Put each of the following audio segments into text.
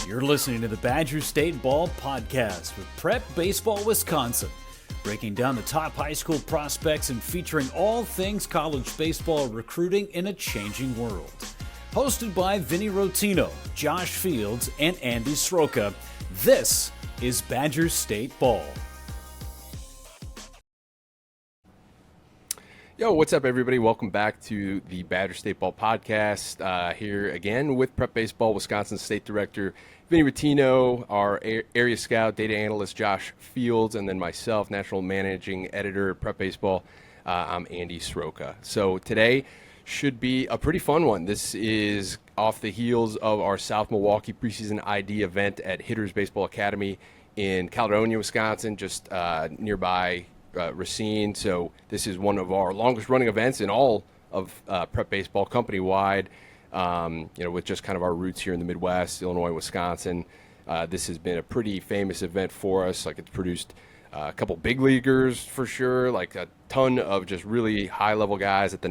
You're listening to the Badger State Ball Podcast with Prep Baseball Wisconsin, breaking down the top high school prospects and featuring all things college baseball recruiting in a changing world. Hosted by Vinny Rotino, Josh Fields, and Andy Sroka, this is Badger State Ball. Yo, what's up, everybody? Welcome back to the Badger State Ball Podcast. Here again with Prep Baseball Wisconsin State Director Vinny Rotino, our area scout, data analyst Josh Fields, and then myself, National Managing Editor at Prep Baseball. I'm Andy Sroka. So today should be a pretty fun one. This is off the heels of our South Milwaukee Preseason ID event at Hitters Baseball Academy in Caledonia, Wisconsin, just nearby Racine. So this is one of our longest running events in all of prep baseball company-wide, with just kind of our roots here in the Midwest, Illinois, Wisconsin. This has been a pretty famous event for us. Like, it's produced a couple big leaguers for sure, like a ton of just really high-level guys at the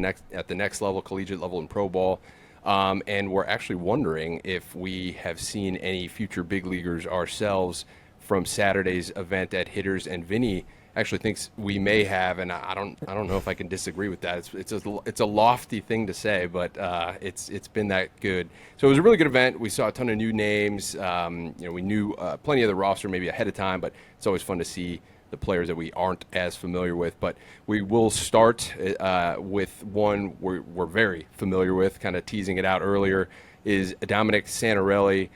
next level, collegiate level and pro ball. And we're actually wondering if we have seen any future big leaguers ourselves from Saturday's event at Hitters, and Vinny actually thinks we may have, and I don't know if I can disagree with that. It's a lofty thing to say, but it's been that good. So it was a really good event. We saw a ton of new names. We knew plenty of the roster maybe ahead of time, but it's always fun to see the players that we aren't as familiar with. But we will start with one we're very familiar with, kind of teasing it out earlier, is Dominic Santelli.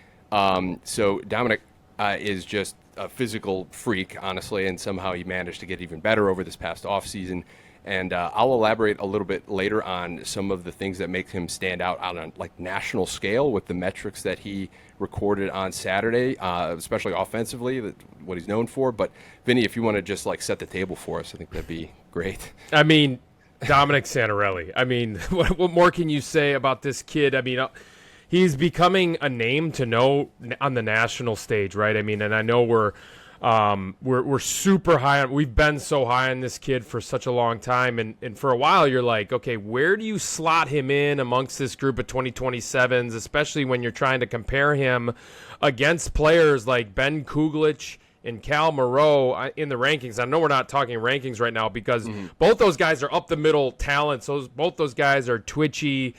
So Dominic is just a physical freak, honestly, and somehow he managed to get even better over this past offseason. And I'll elaborate a little bit later on some of the things that make him stand out on a national scale with the metrics that he recorded on Saturday, especially offensively, what he's known for. But Vinny, if you want to just set the table for us, I think that'd be great. I mean, Dominic Santelli. What more can you say about this kid? He's becoming a name to know on the national stage, right? And I know we're super high on. We've been so high on this kid for such a long time, and for a while you're like, okay, where do you slot him in amongst this group of 2027s, especially when you're trying to compare him against players like Ben Kugelich and Cal Moreau in the rankings. I know we're not talking rankings right now because both those guys are up the middle talents. Both those guys are twitchy,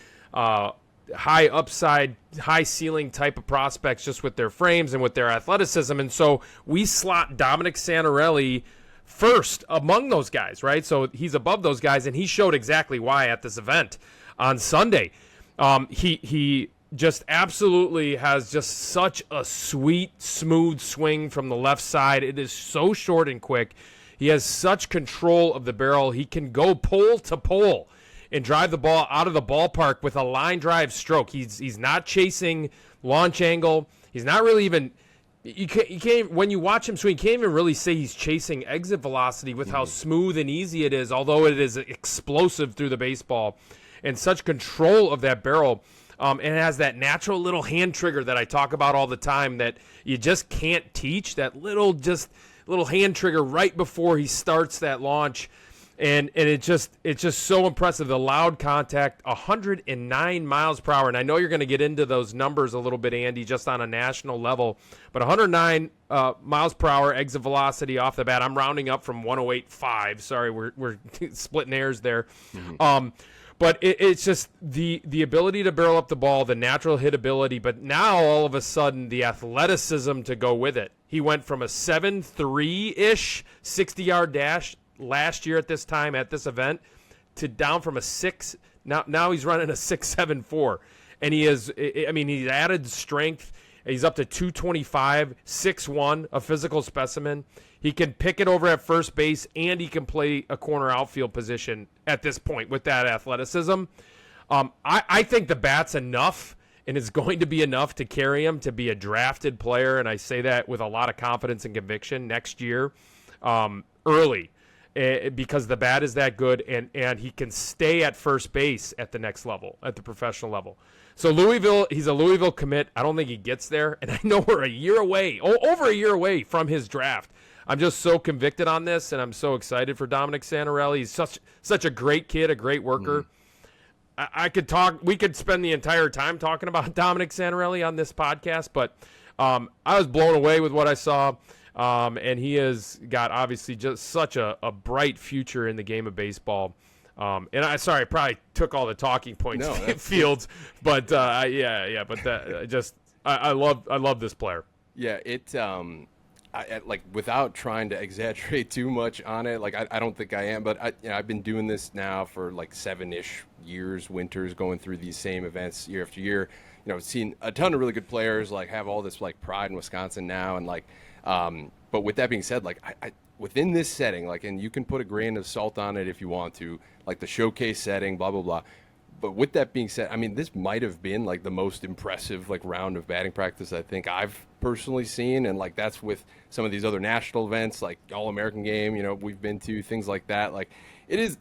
high upside, high ceiling type of prospects just with their frames and with their athleticism. And so we slot Dominic Santelli first among those guys, right? So he's above those guys, and he showed exactly why at this event on Sunday. He just absolutely has just such a sweet, smooth swing from the left side. It is so short and quick. He has such control of the barrel. He can go pole to pole and drive the ball out of the ballpark with a line drive stroke. He's not chasing launch angle. He's not really even you can't when you watch him swing, you can't even really say he's chasing exit velocity with how smooth and easy it is, although it is explosive through the baseball, and such control of that barrel. And it has that natural little hand trigger that I talk about all the time that you just can't teach, that little hand trigger right before he starts that launch. And it's just so impressive. The loud contact, 109 miles per hour. And I know you're going to get into those numbers a little bit, Andy, just on a national level. But 109 miles per hour exit velocity off the bat. I'm rounding up from 108.5. Sorry, we're splitting hairs there. But it's just the ability to barrel up the ball, the natural hit ability. But now all of a sudden the athleticism to go with it. He went from a 7.3-ish 60-yard dash last year at this time at this event to down from a 6. Now he's running a 6.74, and he's added strength. He's up to 225, 6'1", a physical specimen. He can pick it over at first base, and he can play a corner outfield position at this point with that athleticism. I think the bat's enough, and it's going to be enough to carry him to be a drafted player, and I say that with a lot of confidence and conviction next year, early. Because the bat is that good, and he can stay at first base at the next level, at the professional level. So Louisville, he's a Louisville commit. I don't think he gets there, and I know we're over a year away from his draft. I'm just so convicted on this, and I'm so excited for Dominic Santelli. He's such a great kid, a great worker. We could spend the entire time talking about Dominic Santelli on this podcast, but I was blown away with what I saw. And he has got obviously just such a bright future in the game of baseball. And I probably took all the talking points, Fields, but I love this player. Yeah, like without trying to exaggerate too much on it, like I don't think I am, but I've been doing this now for like 7-ish years, winters, going through these same events year after year. I've seen a ton of really good players like have all this like pride in Wisconsin now, and like, but with that being said, like I within this setting, like, and you can put a grain of salt on it if you want to, like the showcase setting, blah blah blah. But with that being said, I mean, this might have been like the most impressive like round of batting practice I think I've personally seen, and like that's with some of these other national events like All-American Game, we've been to, things like that. Like it's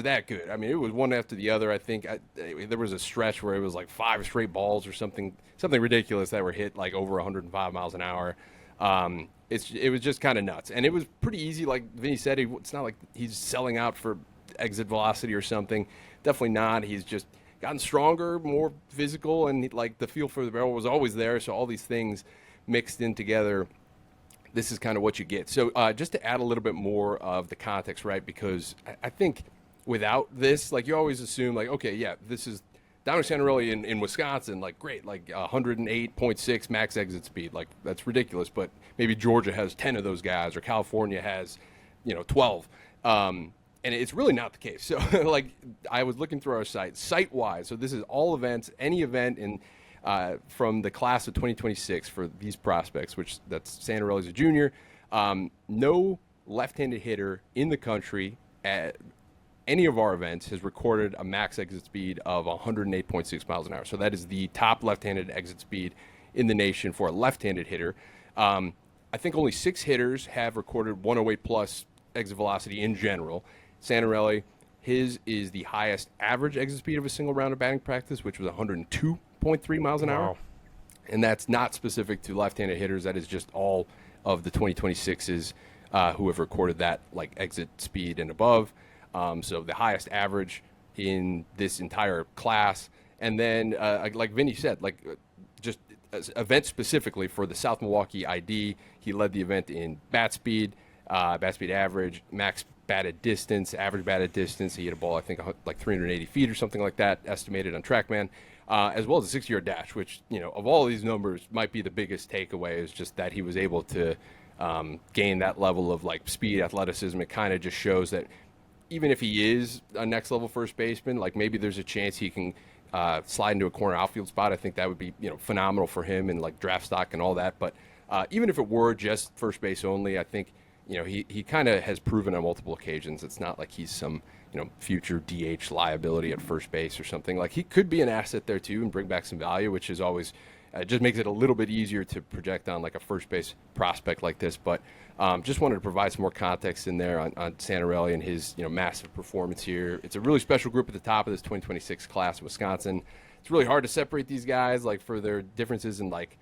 that good. I mean, it was one after the other. I think there was a stretch where it was like 5 straight balls or something ridiculous that were hit like over 105 miles an hour. It was just kind of nuts, and it was pretty easy. Like Vinny said, it's not like he's selling out for exit velocity or something. Definitely not. He's just gotten stronger, more physical, and like the feel for the barrel was always there. So all these things mixed in together, this is kind of what you get. So just to add a little bit more of the context, right? Because I think without this, like you always assume like, okay, yeah, this is Dominic Santelli in Wisconsin, like great, like 108.6 max exit speed. Like that's ridiculous, but maybe Georgia has 10 of those guys or California has, 12. And it's really not the case. So, like, I was looking through our site-wise. So this is all events, any event in from the class of 2026 for these prospects, which that's Santarelli's a junior. No left-handed hitter in the country at any of our events has recorded a max exit speed of 108.6 miles an hour. So that is the top left-handed exit speed in the nation for a left-handed hitter. I think only 6 hitters have recorded 108-plus exit velocity in general. Santarelli, his is the highest average exit speed of a single round of batting practice, which was 102.3 miles an hour. And that's not specific to left-handed hitters. That is just all of the 2026s who have recorded that like exit speed and above. So the highest average in this entire class. And then, like Vinny said, just event specifically for the South Milwaukee ID, he led the event in bat speed average, max batted distance, average batted distance. He hit a ball, I think, like 380 feet or something like that, estimated on TrackMan, as well as a 60-yard dash, which, of all these numbers might be the biggest takeaway, is just that he was able to gain that level of like speed, athleticism. It kind of just shows that even if he is a next level first baseman, like maybe there's a chance he can slide into a corner outfield spot. I think that would be, phenomenal for him and like draft stock and all that. But even if it were just first base only, I think, he kind of has proven on multiple occasions. It's not like he's some, future DH liability at first base or something. Like he could be an asset there too and bring back some value, which is always just makes it a little bit easier to project on like a first base prospect like this. But just wanted to provide some more context in there on Santarelli and his, massive performance here. It's a really special group at the top of this 2026 class in Wisconsin. It's really hard to separate these guys like for their differences in like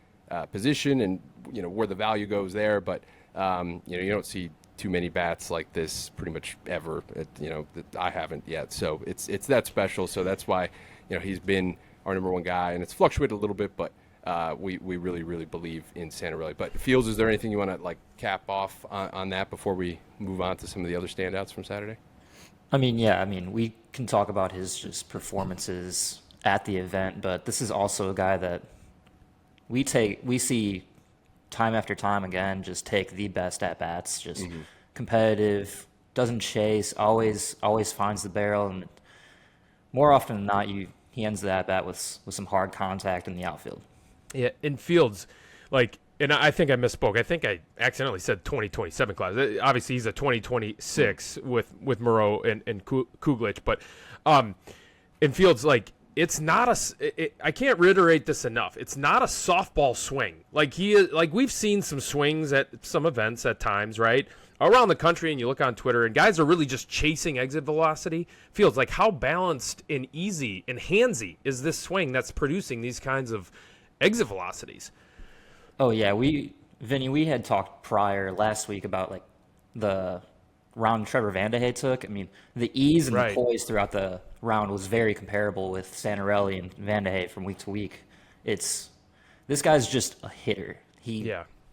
position and, where the value goes there. But you don't see too many bats like this pretty much ever. I haven't yet. So it's that special. So that's why, he's been our number one guy, and it's fluctuated a little bit, but we really, really believe in Santarelli. But Fields, is there anything you want to like cap off on that before we move on to some of the other standouts from Saturday? I mean, we can talk about his just performances at the event, but this is also a guy that we see time after time again, just take the best at bats, just competitive, doesn't chase, always finds the barrel, and more often than not, he ends the at bat with some hard contact in the outfield. Yeah, in Fields, and I think I misspoke. I think I accidentally said 2027 class. Obviously, he's a 2026 with Moreau and Kuglich, but in Fields, it's not I can't reiterate this enough. It's not a softball swing. We've seen some swings at some events at times, right? Around the country, and you look on Twitter, and guys are really just chasing exit velocity. Feels like how balanced and easy and handsy is this swing that's producing these kinds of exit velocities? Oh, yeah. Vinny, we had talked prior last week about the round Trevor Vanderhey took. I mean, the ease and the poise throughout the round was very comparable with Santarelli and Vanderhey from week to week. This guy's just a hitter.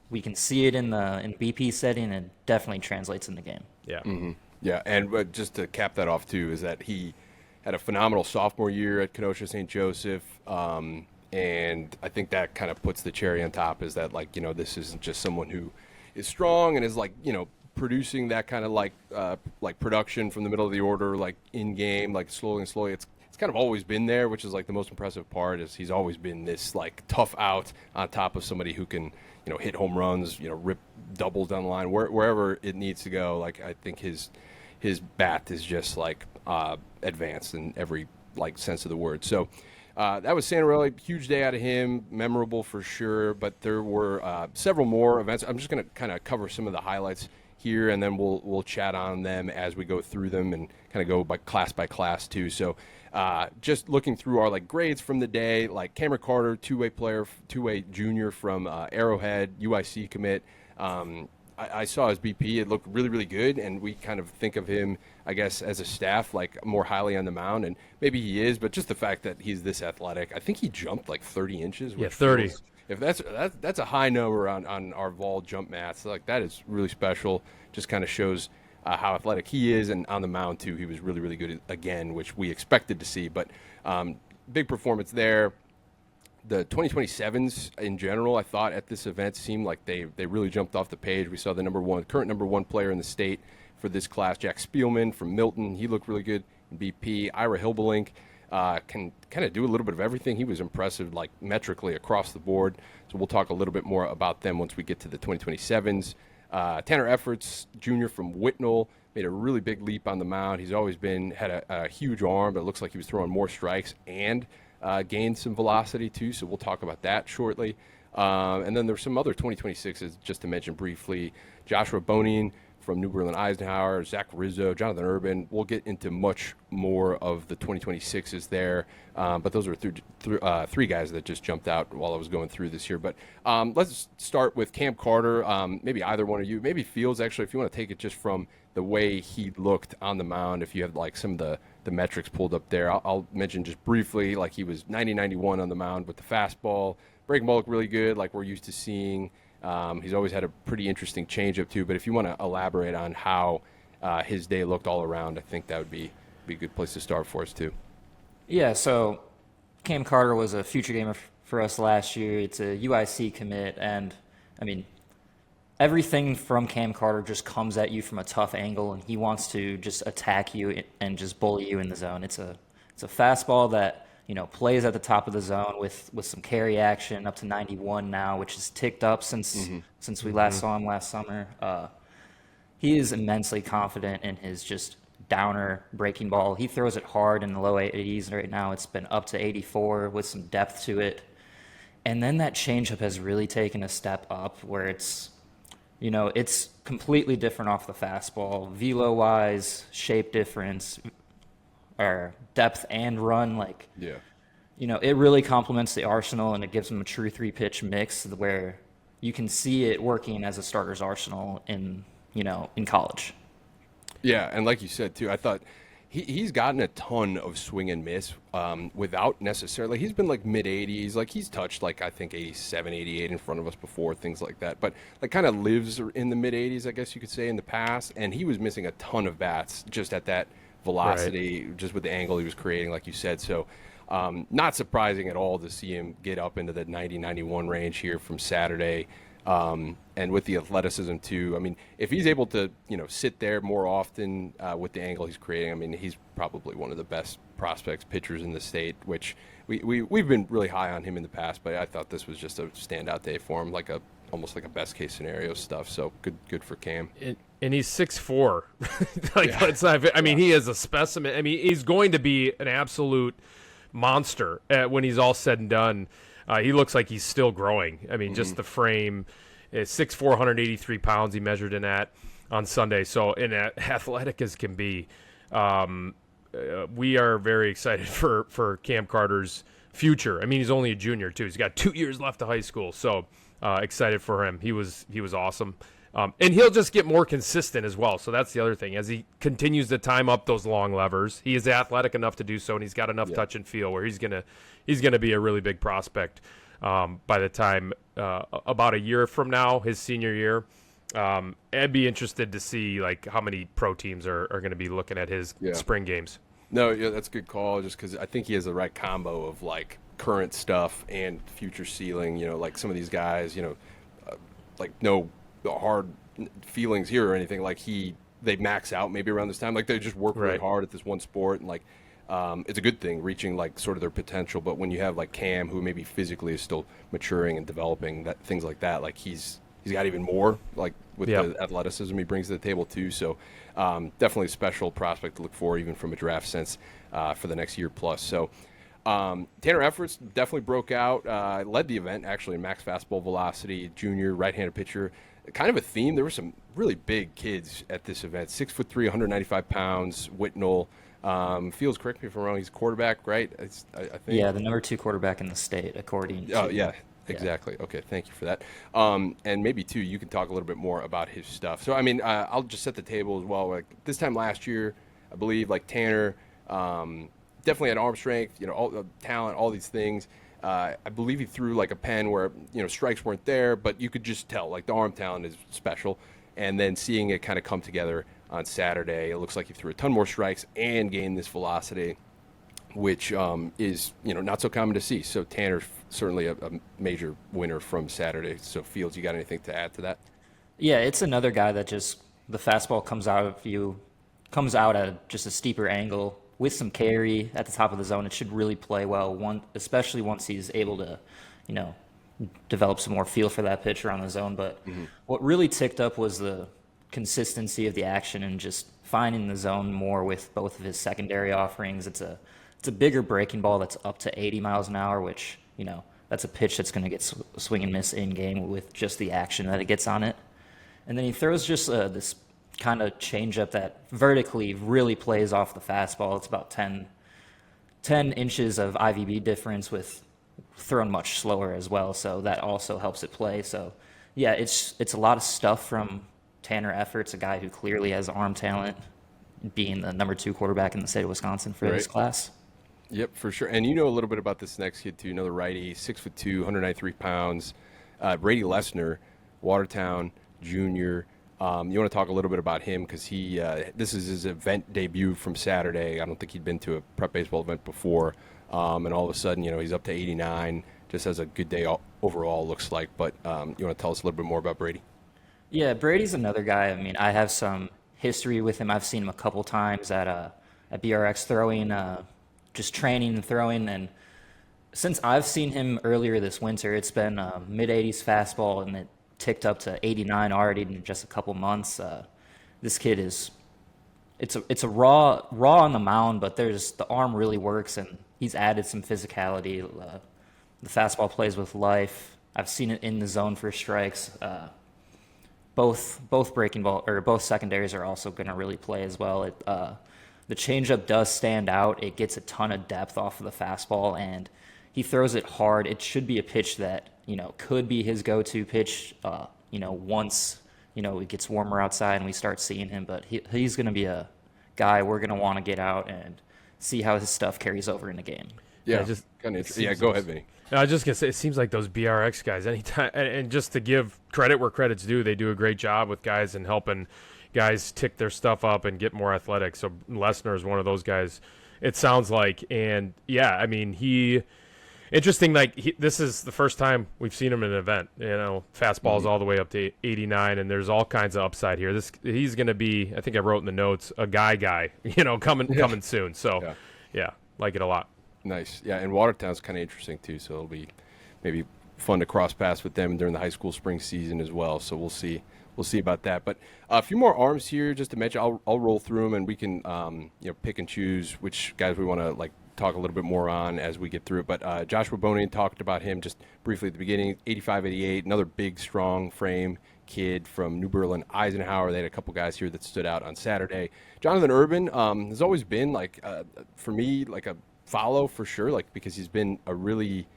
We can see it in BP setting, and it definitely translates in the game. Yeah. Mm-hmm. Yeah, and just to cap that off too, is that he had a phenomenal sophomore year at Kenosha St. Joseph, and I think that kind of puts the cherry on top. Is that this isn't just someone who is strong and is producing that kind of like production from the middle of the order, like in game, like slowly. It's kind of always been there, which is like the most impressive part. Is he's always been this like tough out on top of somebody who can hit home runs, rip doubles down the line, wherever it needs to go. Like I think his bat is just like advanced in every like sense of the word. So that was Santelli. Huge day out of him, memorable for sure. But there were several more events. I'm just going to kind of cover some of the highlights here, and then we'll chat on them as we go through them and kind of go by class too. So just looking through our like grades from the day, like Cameron Carter, two-way junior from Arrowhead, UIC commit. I saw his BP. It looked really, really good, and we kind of think of him, I guess, as a staff, like more highly on the mound, and maybe he is, but just the fact that he's this athletic. I think he jumped like 30 inches. Yeah, 30. If that's a high number on our Vol jump mats, like that is really special. Just kind of shows how athletic he is, and on the mound too, he was really, really good again, which we expected to see. But big performance there. The 2027s in general, I thought at this event seemed like they really jumped off the page. We saw the current number one player in the state for this class, Jack Spielman from Milton. He looked really good in BP. Ira Hilbelink can kind of do a little bit of everything. He was impressive, like metrically across the board. So we'll talk a little bit more about them once we get to the 2027s. Tanner Efforts, junior from Whitnall, made a really big leap on the mound. He's always had a huge arm, but it looks like he was throwing more strikes and gained some velocity too, so we'll talk about that shortly. And then there's some other 2026s, just to mention briefly. Joshua Bonin from New Berlin Eisenhower, Zach Rizzo, Jonathan Urban. We'll get into much more of the 2026s there, but those are three guys that just jumped out while I was going through this here. But let's start with Cam Carter. Maybe either one of you, maybe Fields actually, if you want to take it just from the way he looked on the mound, if you have like some of the metrics pulled up there. I'll mention just briefly, like he was 90-91 on the mound with the fastball. Breaking ball looked really good, like we're used to seeing. He's always had a pretty interesting changeup too, but if you want to elaborate on how his day looked all around, I think that would be a good place to start for us too. Yeah, so Cam Carter was a future gamer for us last year. It's a UIC commit, and I mean, everything from Cam Carter just comes at you from a tough angle, and he wants to just attack you and just bully you in the zone. It's a fastball that plays at the top of the zone with some carry action up to 91 now, which has ticked up since we last saw him last summer. He is immensely confident in his just downer breaking ball. He throws it hard in the low 80s right now. It's been up to 84 with some depth to it. And then that changeup has really taken a step up where it's completely different off the fastball, velo-wise, shape difference, or depth and run. It really complements the arsenal, and it gives him a true three-pitch mix where you can see it working as a starter's arsenal in college. Yeah, and like you said too, I thought he's gotten a ton of swing and miss without necessarily. He's been like mid-80s, like he's touched like I think 87, 88 in front of us before, things like that. But like kind of lives in the mid-80s, I guess you could say, in the past. And he was missing a ton of bats just at that velocity, right, just with the angle he was creating, like you said. So not surprising at all to see him get up into the 90-91 range here from Saturday. And with the athleticism too. I mean, if he's able to, sit there more often with the angle he's creating, I mean, he's probably one of the best prospects pitchers in the state, which we've been really high on him in the past, but I thought this was just a standout day for him, almost like a best case scenario stuff. So good for Cam. And he's 6'4". Let's not, I mean, he is a specimen. I mean, he's going to be an absolute monster when he's all said and done. He looks like he's still growing. I mean, just the frame is 6'4", 183 pounds he measured in at on Sunday. So athletic as can be. We are very excited for Cam Carter's future. I mean, he's only a junior too. He's got 2 years left of high school. So excited for him. He was awesome. And he'll just get more consistent as well. So that's the other thing. As he continues to time up those long levers, he is athletic enough to do so, and he's got enough touch and feel where he's gonna be a really big prospect by the time about a year from now, his senior year. I'd be interested to see like how many pro teams are going to be looking at his spring games. No, yeah, that's a good call. Just because I think he has the right combo of like current stuff and future ceiling. You know, like some of these guys, you know, like no hard feelings here or anything. Like they max out maybe around this time. Like they just work really hard at this one sport, and like it's a good thing reaching like sort of their potential. But when you have like Cam, who maybe physically is still maturing and developing, that things like that, like he's got even more like with the athleticism he brings to the table too. So definitely a special prospect to look for, even from a draft sense, for the next year plus. So Tanner Efforts definitely broke out, led the event actually in max fastball velocity, junior right-handed pitcher. Kind of a theme. There were some really big kids at this event. 6'3", 195 pounds. Whitnell. Fields, correct me if I'm wrong. He's a quarterback, right? I think. Yeah, the number 2 quarterback in the state, according to. Oh yeah. Exactly. Okay, thank you for that. And maybe, too, you can talk a little bit more about his stuff. So, I mean, I'll just set the table as well. Like this time last year, I believe, like Tanner definitely had arm strength, you know, all talent, all these things. I believe he threw like a pen where, you know, strikes weren't there, but you could just tell, like, the arm talent is special. And then seeing it kind of come together on Saturday, it looks like he threw a ton more strikes and gained this velocity, which is, you know, not so common to see. So Tanner's certainly a major winner from Saturday. So Fields, you got anything to add to that? Yeah, it's another guy that just the fastball comes out at just a steeper angle with some carry at the top of the zone. It should really play well, especially once he's able to, you know, develop some more feel for that pitch around the zone. But what really ticked up was the consistency of the action and just finding the zone more with both of his secondary offerings. It's a bigger breaking ball that's up to 80 miles an hour, which, you know, that's a pitch that's going to get swing and miss in game with just the action that it gets on it. And then he throws just this kind of changeup that vertically really plays off the fastball. It's about 10 inches of IVB difference with thrown much slower as well. So that also helps it play. So yeah, it's a lot of stuff from Tanner Efforts, a guy who clearly has arm talent, being the number 2 quarterback in the state of Wisconsin for this class. Yep, for sure. And you know a little bit about this next kid, too. Another righty, 6'2", 193 pounds. Brady Lesnar, Watertown junior. You want to talk a little bit about him because this is his event debut from Saturday. I don't think he'd been to a prep baseball event before. And all of a sudden, you know, he's up to 89. Just has a good day overall, looks like. But you want to tell us a little bit more about Brady? Yeah, Brady's another guy. I mean, I have some history with him. I've seen him a couple times at BRX throwing, just training and throwing. And since I've seen him earlier this winter, it's been mid-80s fastball, and it ticked up to 89 already in just a couple months. This kid it's a raw on the mound, but the arm really works, and he's added some physicality. The fastball plays with life. I've seen it in the zone for strikes. Both breaking ball or both secondaries are also going to really play as well. The changeup does stand out. It gets a ton of depth off of the fastball, and he throws it hard. It should be a pitch that, you know, could be his go-to pitch, you know, once, you know, it gets warmer outside and we start seeing him. But he's going to be a guy we're going to want to get out and see how his stuff carries over in the game. Yeah, just kind of. Yeah, go ahead, Vinny. I was just gonna say, it seems like those BRX guys, anytime, and just to give credit where credit's due, they do a great job with guys and helping guys tick their stuff up and get more athletic. So Lesnar is one of those guys, it sounds like. And yeah, I mean, interesting. Like this is the first time we've seen him in an event. You know, fastballs all the way up to 89, and there's all kinds of upside here. He's going to be, I think I wrote in the notes, a guy. You know, coming soon. So yeah, like it a lot. Nice. Yeah, and Watertown's kind of interesting too. So it'll be maybe fun to cross paths with them during the high school spring season as well. So we'll see. We'll see about that. But a few more arms here, just to mention. I'll roll through them, and we can pick and choose which guys we want to like talk a little bit more on as we get through it. But Joshua Bonian, talked about him just briefly at the beginning. 85-88, another big, strong frame kid from New Berlin, Eisenhower. They had a couple guys here that stood out on Saturday. Jonathan Urban has always been like for me like a follow for sure, like because he's been a really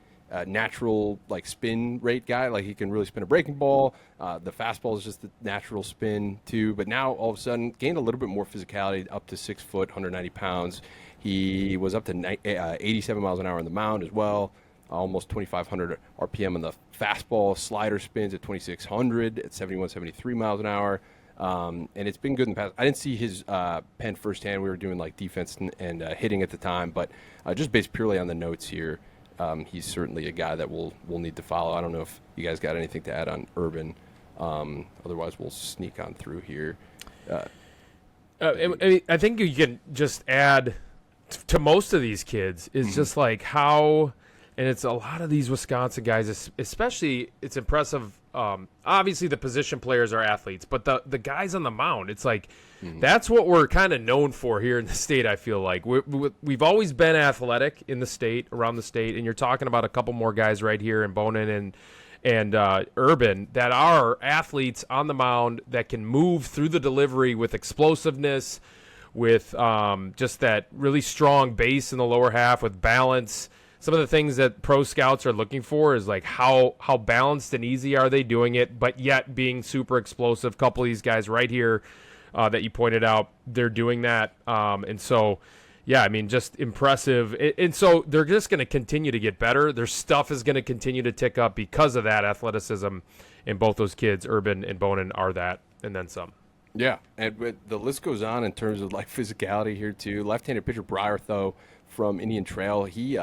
natural like spin rate guy. Like he can really spin a breaking ball. The fastball is just the natural spin too. But now all of a sudden gained a little bit more physicality, up to 6 foot, 190 pounds. He was up to 87 miles an hour on the mound as well. almost 2,500 RPM on the fastball. Slider spins at 2,600 at 71, 73 miles an hour. And it's been good in the past. I didn't see his pen firsthand. We were doing like defense and hitting at the time, but just based purely on the notes here, he's certainly a guy that we'll need to follow. I don't know if you guys got anything to add on Urban. Otherwise, we'll sneak on through here. I think you can just add to most of these kids is just like how, and it's a lot of these Wisconsin guys, especially it's impressive. Obviously, the position players are athletes, but the guys on the mound, it's like that's what we're kind of known for here in the state. I feel like we've always been athletic in the state, around the state, and you're talking about a couple more guys right here in Bonin and Urban that are athletes on the mound that can move through the delivery with explosiveness, with just that really strong base in the lower half with balance. Some of the things that pro scouts are looking for is like how balanced and easy are they doing it, but yet being super explosive. A couple of these guys right here that you pointed out, they're doing that. And so, yeah, I mean, just impressive. And so they're just going to continue to get better. Their stuff is going to continue to tick up because of that athleticism. And both those kids, Urban and Bonin, are that, and then some. Yeah, and the list goes on in terms of like physicality here too. Left-handed pitcher Breyer, though, from Indian Trail, he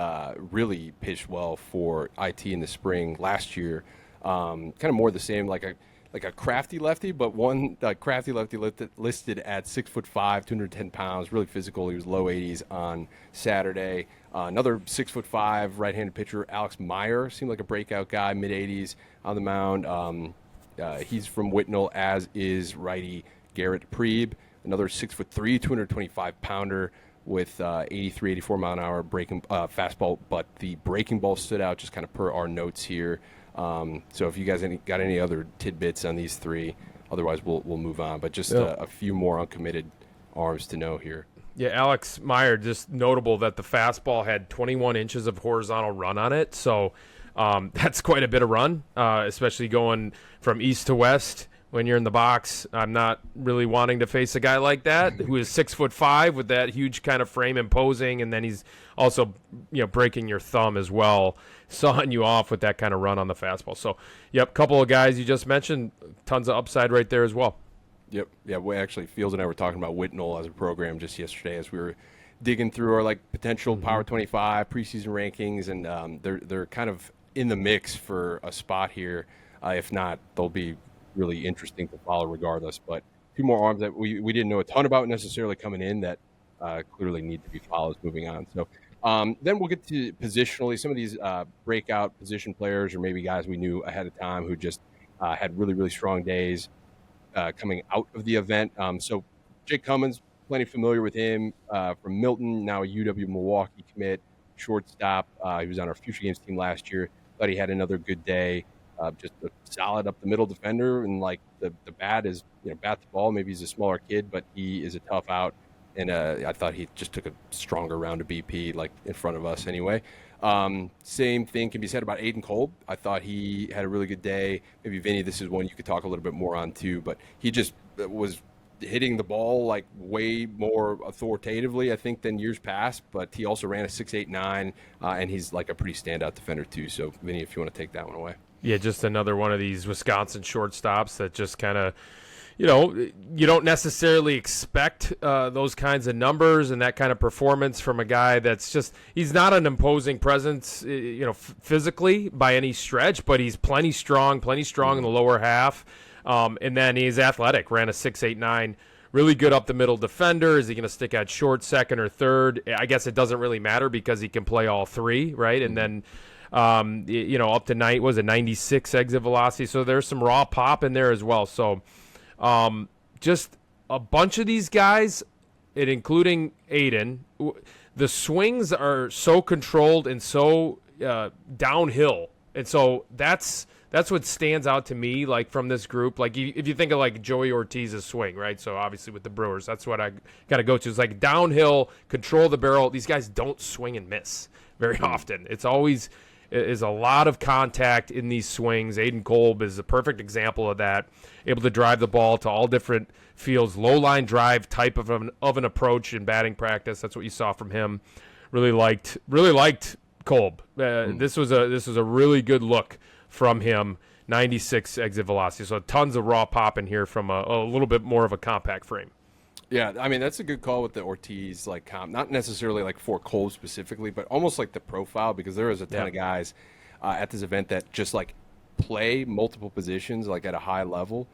really pitched well for IT in the spring last year. Kind of more the same, like a crafty lefty, but one crafty lefty listed at 6'5", 210 pounds, really physical. He was low 80s on Saturday. Another 6'5" right-handed pitcher, Alex Meyer, seemed like a breakout guy, mid 80s on the mound. He's from Whitnell, as is righty Garrett Preeb, another 6'3", 225 pounder with 83, 84 mile an hour breaking fastball, but the breaking ball stood out just kind of per our notes here. So if you guys got any other tidbits on these three, otherwise we'll move on. But just a few more uncommitted arms to know here. Yeah, Alex Meyer, just notable that the fastball had 21 inches of horizontal run on it. So that's quite a bit of run, especially going from east to west. When you're in the box, I'm not really wanting to face a guy like that who is 6'5" with that huge kind of frame imposing, and then he's also, breaking your thumb as well, sawing you off with that kind of run on the fastball. So, yep, couple of guys you just mentioned, tons of upside right there as well. Yep, yeah. We actually, Fields and I were talking about Whitnell as a program just yesterday as we were digging through our potential Power 25 preseason rankings, and they're kind of in the mix for a spot here. If not, they'll be really interesting to follow regardless. But two more arms that we didn't know a ton about necessarily coming in that clearly need to be followed moving on. So then we'll get to positionally some of these breakout position players, or maybe guys we knew ahead of time who just had really, really strong days coming out of the event. So Jake Cummins, plenty familiar with him from Milton, now a UW Milwaukee commit, shortstop. He was on our Future Games team last year. Thought he had another good day. Just a solid up the middle defender, and the bat is bat the ball. Maybe he's a smaller kid, but he is a tough out. And I thought he just took a stronger round of BP in front of us anyway. Same thing can be said about Aiden Kolb. I thought he had a really good day. Maybe Vinny, this is one you could talk a little bit more on too. But he just was hitting the ball way more authoritatively, I think, than years past. But he also ran a 6.89, and he's a pretty standout defender too. So Vinny, if you want to take that one away. Yeah, just another one of these Wisconsin shortstops that just kind of, you don't necessarily expect those kinds of numbers and that kind of performance from a guy that's just, he's not an imposing presence, physically by any stretch, but he's plenty strong in the lower half. And then he's athletic, ran a 6.89, really good up the middle defender. Is he going to stick at short, second, or third? I guess it doesn't really matter because he can play all three, right? And then up to 96 exit velocity. So there's some raw pop in there as well. So just a bunch of these guys, and including Aiden, the swings are so controlled and so downhill. And so that's what stands out to me, from this group. If you think of Joey Ortiz's swing, right? So obviously with the Brewers, that's what I got to go to. It's downhill, control the barrel. These guys don't swing and miss very often. It's always is a lot of contact in these swings. Aiden Kolb is a perfect example of that. Able to drive the ball to all different fields, low line drive type of an approach in batting practice. That's what you saw from him. Really liked Kolb. This was a really good look from him. 96 exit velocity, so tons of raw pop in here from a little bit more of a compact frame. Yeah, I mean, that's a good call with the Ortiz, like, comp. Not necessarily, like, for Kolb specifically, but almost like the profile, because there is a ton of guys at this event that just, like, play multiple positions, like, at a high level,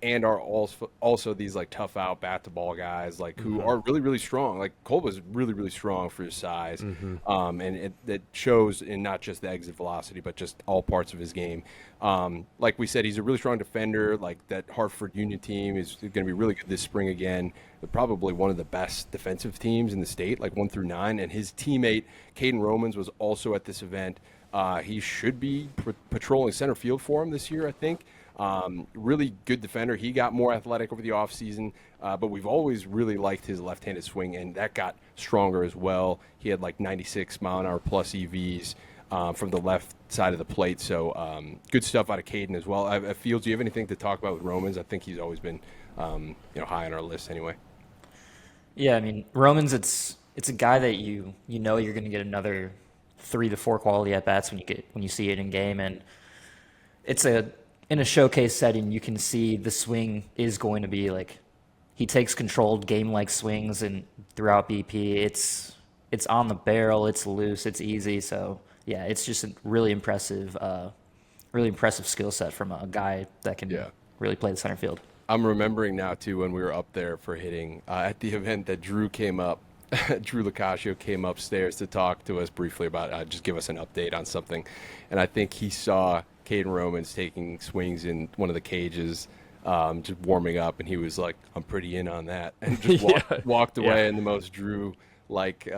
and are also these, like, tough-out, bat-to-ball guys, like, who are really, really strong. Like, Kolb is really, really strong for his size, and it shows in not just the exit velocity, but just all parts of his game. Like we said, he's a really strong defender. Like, that Hartford Union team is going to be really good this spring again. They're probably one of the best defensive teams in the state, like 1 through 9. And his teammate, Caden Romans, was also at this event. He should be patrolling center field for him this year, I think. Really good defender. He got more athletic over the offseason, but we've always really liked his left-handed swing, and that got stronger as well. He had like 96 mile-an-hour plus EVs from the left side of the plate, so good stuff out of Caden as well. Fields, do you have anything to talk about with Romans? I think he's always been high on our list anyway. Yeah, I mean, Romans, it's a guy that you know you're going to get another 3 to 4 quality at bats when you see it in game, and in a showcase setting, you can see the swing is going to be like, he takes controlled game-like swings, and throughout BP, it's on the barrel, it's loose, it's easy. So yeah, it's just a really impressive skill set from a guy that can really play the center field. I'm remembering now too when we were up there for hitting at the event that Drew came up. Drew Locascio came upstairs to talk to us briefly about just give us an update on something, and I think he saw Caden Romans taking swings in one of the cages, just warming up, and he was like, "I'm pretty in on that," and just walked away in the most Drew-like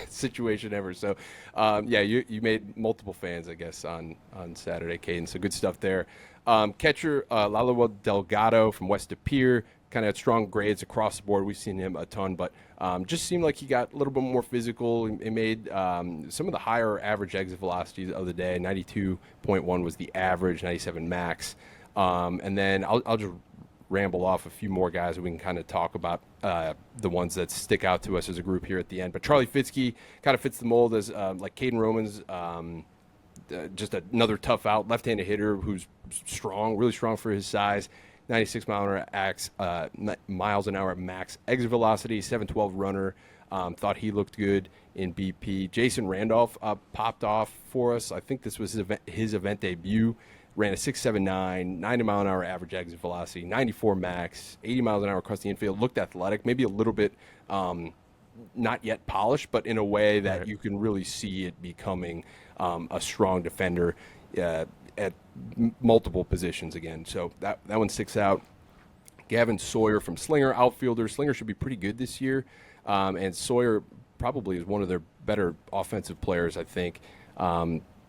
situation ever. So, you made multiple fans, I guess, on Saturday, Caden. So good stuff there. Catcher Lalo Delgado from West De Pere, kind of had strong grades across the board. We've seen him a ton, but just seemed like he got a little bit more physical. He made some of the higher average exit velocities of the day. 92.1 was the average, 97 max. And then I'll just ramble off a few more guys that we can kind of talk about, the ones that stick out to us as a group here at the end. But Charlie Fitzke kind of fits the mold as like Caden Romans, just another tough out left-handed hitter who's strong, really strong for his size. 96 miles an hour max exit velocity, 712 runner. Thought he looked good in BP. Jason Randolph popped off for us. I think this was his event debut. Ran a 6.79, 90 mile an hour average exit velocity, 94 max, 80 miles an hour across the infield. Looked athletic, maybe a little bit not yet polished, but in a way that you can really see it becoming a strong defender at multiple positions again. So that one sticks out. Gavin Sawyer from Slinger, outfielder. Slinger should be pretty good this year. And Sawyer probably is one of their better offensive players, I think,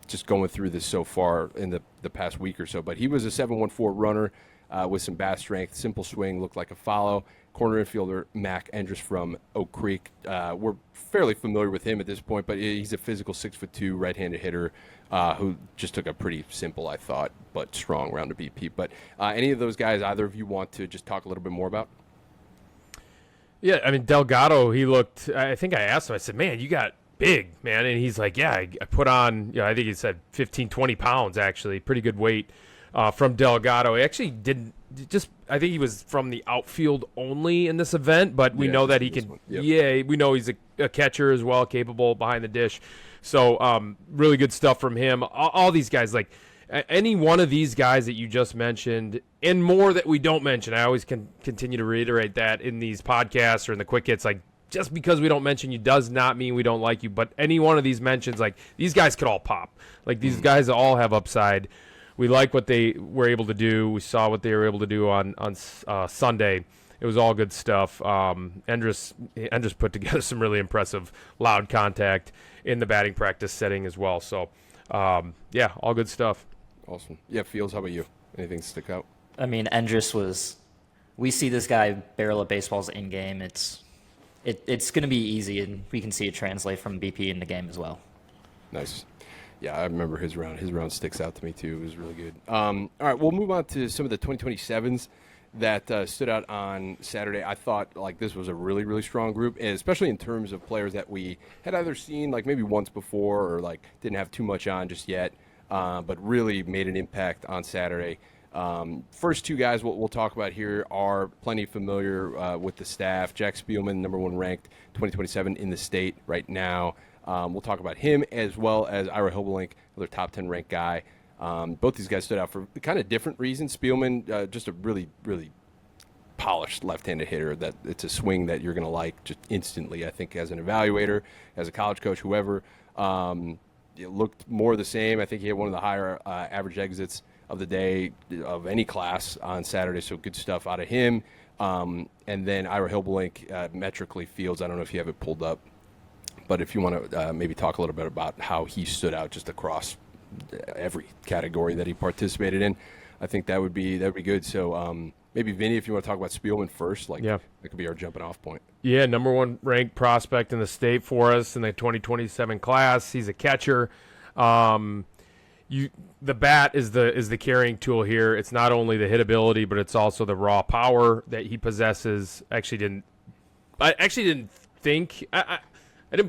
just going through this so far in the past week or so. But he was a 7.14 runner with some bat strength, simple swing, looked like a follow. Corner infielder Mac Endress from Oak Creek. We're fairly familiar with him at this point, but he's a physical 6'2" right-handed hitter who just took a pretty simple, I thought, but strong round of BP. But any of those guys, either of you want to just talk a little bit more about? Yeah, I mean, Delgado, he looked, I think I asked him, I said, man, you got big, man. And he's like, yeah, I put on, I think he said 15, 20 pounds, actually. Pretty good weight from Delgado. He actually didn't, I think he was from the outfield only in this event, but we know that he can, we know he's a catcher as well, capable behind the dish. So really good stuff from him. All these guys, like any one of these guys that you just mentioned and more that we don't mention, I always continue to reiterate that in these podcasts or in the quick hits, like just because we don't mention you does not mean we don't like you, but any one of these mentions, like these guys could all pop. Like these guys all have upside. We like what they were able to do. We saw what they were able to do on Sunday. It was all good stuff. Endress put together some really impressive loud contact in the batting practice setting as well. So, all good stuff. Awesome. Yeah, Fields, how about you? Anything stick out? I mean, Endress we see this guy barrel of baseballs in game. It's going to be easy, and we can see it translate from BP in the game as well. Nice. Yeah, I remember his round. His round sticks out to me, too. It was really good. All right, we'll move on to some of the 2027s. that stood out on Saturday. I thought like this was a really, really strong group, and especially in terms of players that we had either seen like maybe once before or like didn't have too much on just yet, but really made an impact on Saturday. First two guys we'll talk about here are plenty familiar with the staff. Jack Spielman, number 1 ranked 2027 in the state right now. We'll talk about him as well as Ira Hobelink, another top 10 ranked guy. Both these guys stood out for kind of different reasons. Spielman, just a really, really polished left-handed hitter. That it's a swing that you're going to like just instantly, I think, as an evaluator, as a college coach, whoever. It looked more the same. I think he had one of the higher average exits of the day of any class on Saturday, so good stuff out of him. And then Ira Hobelink, metrically fields. I don't know if you have it pulled up, but if you want to maybe talk a little bit about how he stood out just across every category that he participated in, I think that would be good. So maybe Vinny, if you want to talk about Spielman first, that could be our jumping off point. Yeah, number 1 ranked prospect in the state for us in the 2027 class. He's a catcher. The bat is the carrying tool here. It's not only the hitability, but it's also the raw power that he possesses. I didn't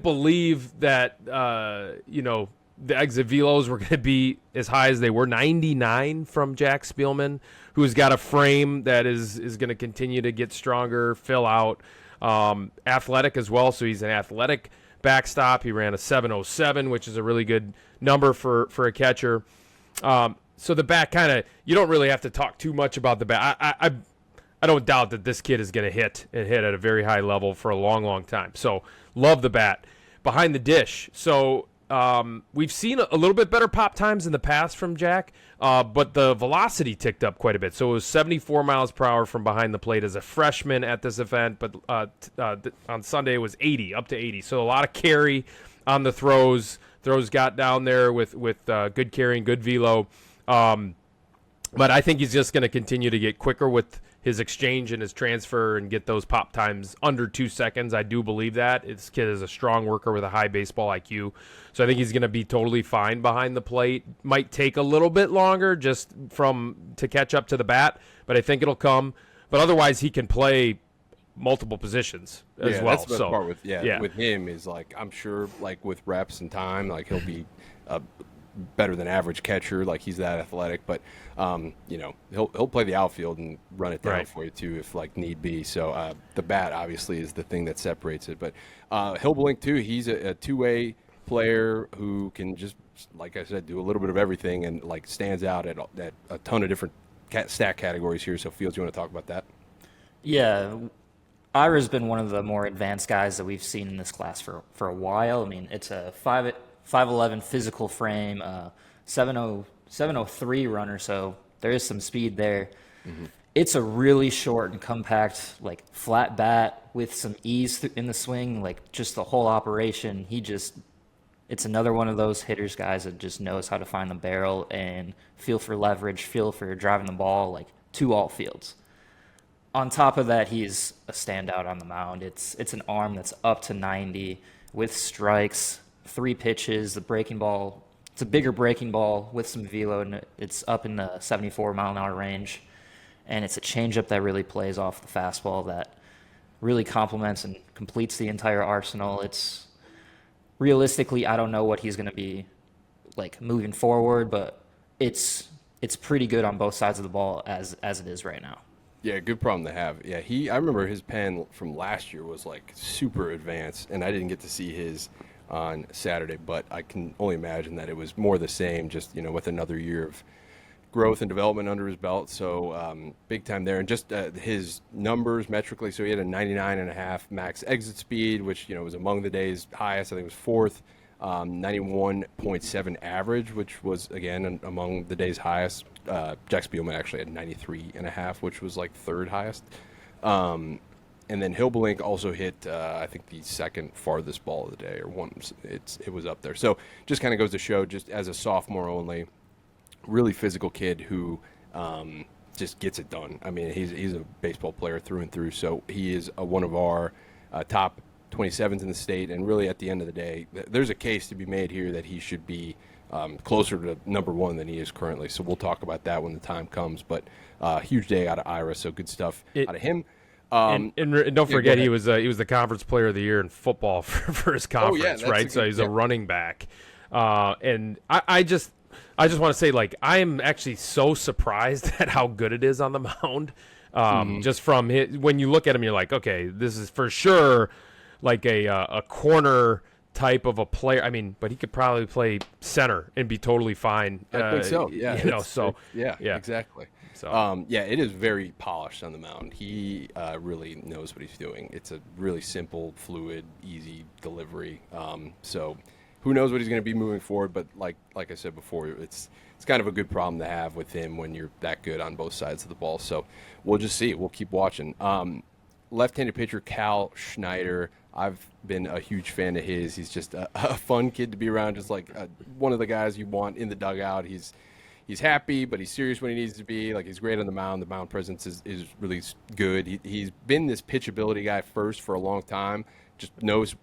believe that the exit velos were going to be as high as they were. 99 from Jack Spielman, who's got a frame that is going to continue to get stronger, fill out. Athletic as well, so he's an athletic backstop. He ran a 7.07, which is a really good number for a catcher. So the bat you don't really have to talk too much about the bat. I don't doubt that this kid is going to hit at a very high level for a long, long time. So love the bat. Behind the dish. So we've seen a little bit better pop times in the past from Jack, but the velocity ticked up quite a bit. So it was 74 miles per hour from behind the plate as a freshman at this event, but on Sunday it was 80, up to 80. So a lot of carry on the throws. Throws got down there with good carrying, good velo. But I think he's just going to continue to get quicker with his exchange and his transfer and get those pop times under 2 seconds. I do believe that. This kid is a strong worker with a high baseball IQ. So I think he's going to be totally fine behind the plate. Might take a little bit longer to catch up to the bat, but I think it'll come. But otherwise, he can play multiple positions as well. That's the best part with him is I'm sure with reps and time, he'll be better than average catcher. He's that athletic, but he'll play the outfield and run it down for you too if need be. So the bat obviously is the thing that separates it. But Hobelink too, he's a two-way player who can just, like I said, do a little bit of everything and stands out at a ton of different stat categories here. So Fields, you want to talk about that? Yeah. Ira's been one of the more advanced guys that we've seen in this class for a while. I mean, it's a 5'11" physical frame, 703 runner, so there is some speed there. Mm-hmm. It's a really short and compact, flat bat with some ease in the swing, just the whole operation. It's another one of those hitters, guys, that just knows how to find the barrel and feel for leverage, feel for driving the ball, to all fields. On top of that, he's a standout on the mound. It's an arm that's up to 90 with strikes, 3 pitches, the breaking ball. It's a bigger breaking ball with some velo, and it's up in the 74-mile-an-hour range. And it's a changeup that really plays off the fastball that really complements and completes the entire arsenal. It's realistically, I don't know what he's going to be moving forward, but it's pretty good on both sides of the ball as it is right now. Yeah, good problem to have. Yeah, I remember his pen from last year was super advanced, and I didn't get to see his on Saturday, but I can only imagine that it was more the same, just with another year of growth and development under his belt. So big time there, and just his numbers metrically. So he had a 99.5 max exit speed, which was among the day's highest. I think it was 4th. 91.7 average, which was again among the day's highest. Jack Spielman actually had 93.5, which was 3rd highest. And then Hobelink also hit, I think, the 2nd farthest ball of the day, or one. It was up there. So just kind of goes to show, just as a sophomore only, really physical kid who just gets it done. I mean, he's a baseball player through and through. So he is one of our top 27s in the state, and really at the end of the day, there's a case to be made here that he should be closer to number one than he is currently. So we'll talk about that when the time comes. But huge day out of Ira, so good stuff out of him. And don't forget, he was the conference player of the year in football for his conference, right? So he's a running back. And I just want to say, like, I am actually so surprised at how good it is on the mound. Just from when you look at him, you're like, okay, this is for sure like a corner type of a player. I mean, but he could probably play center and be totally fine. I think so. Yeah. Exactly. So it is very polished on the mound. He really knows what he's doing. It's a really simple, fluid, easy delivery. So who knows what he's going to be moving forward? But like I said before, it's kind of a good problem to have with him when you're that good on both sides of the ball. So we'll just see. We'll keep watching. Left-handed pitcher Cal Schneider. I've been a huge fan of his. He's just a fun kid to be around, just like one of the guys you want in the dugout. He's happy, but he's serious when he needs to be. Like, he's great on the mound. The mound presence is really good. He's been this pitchability guy first for a long time. Just knows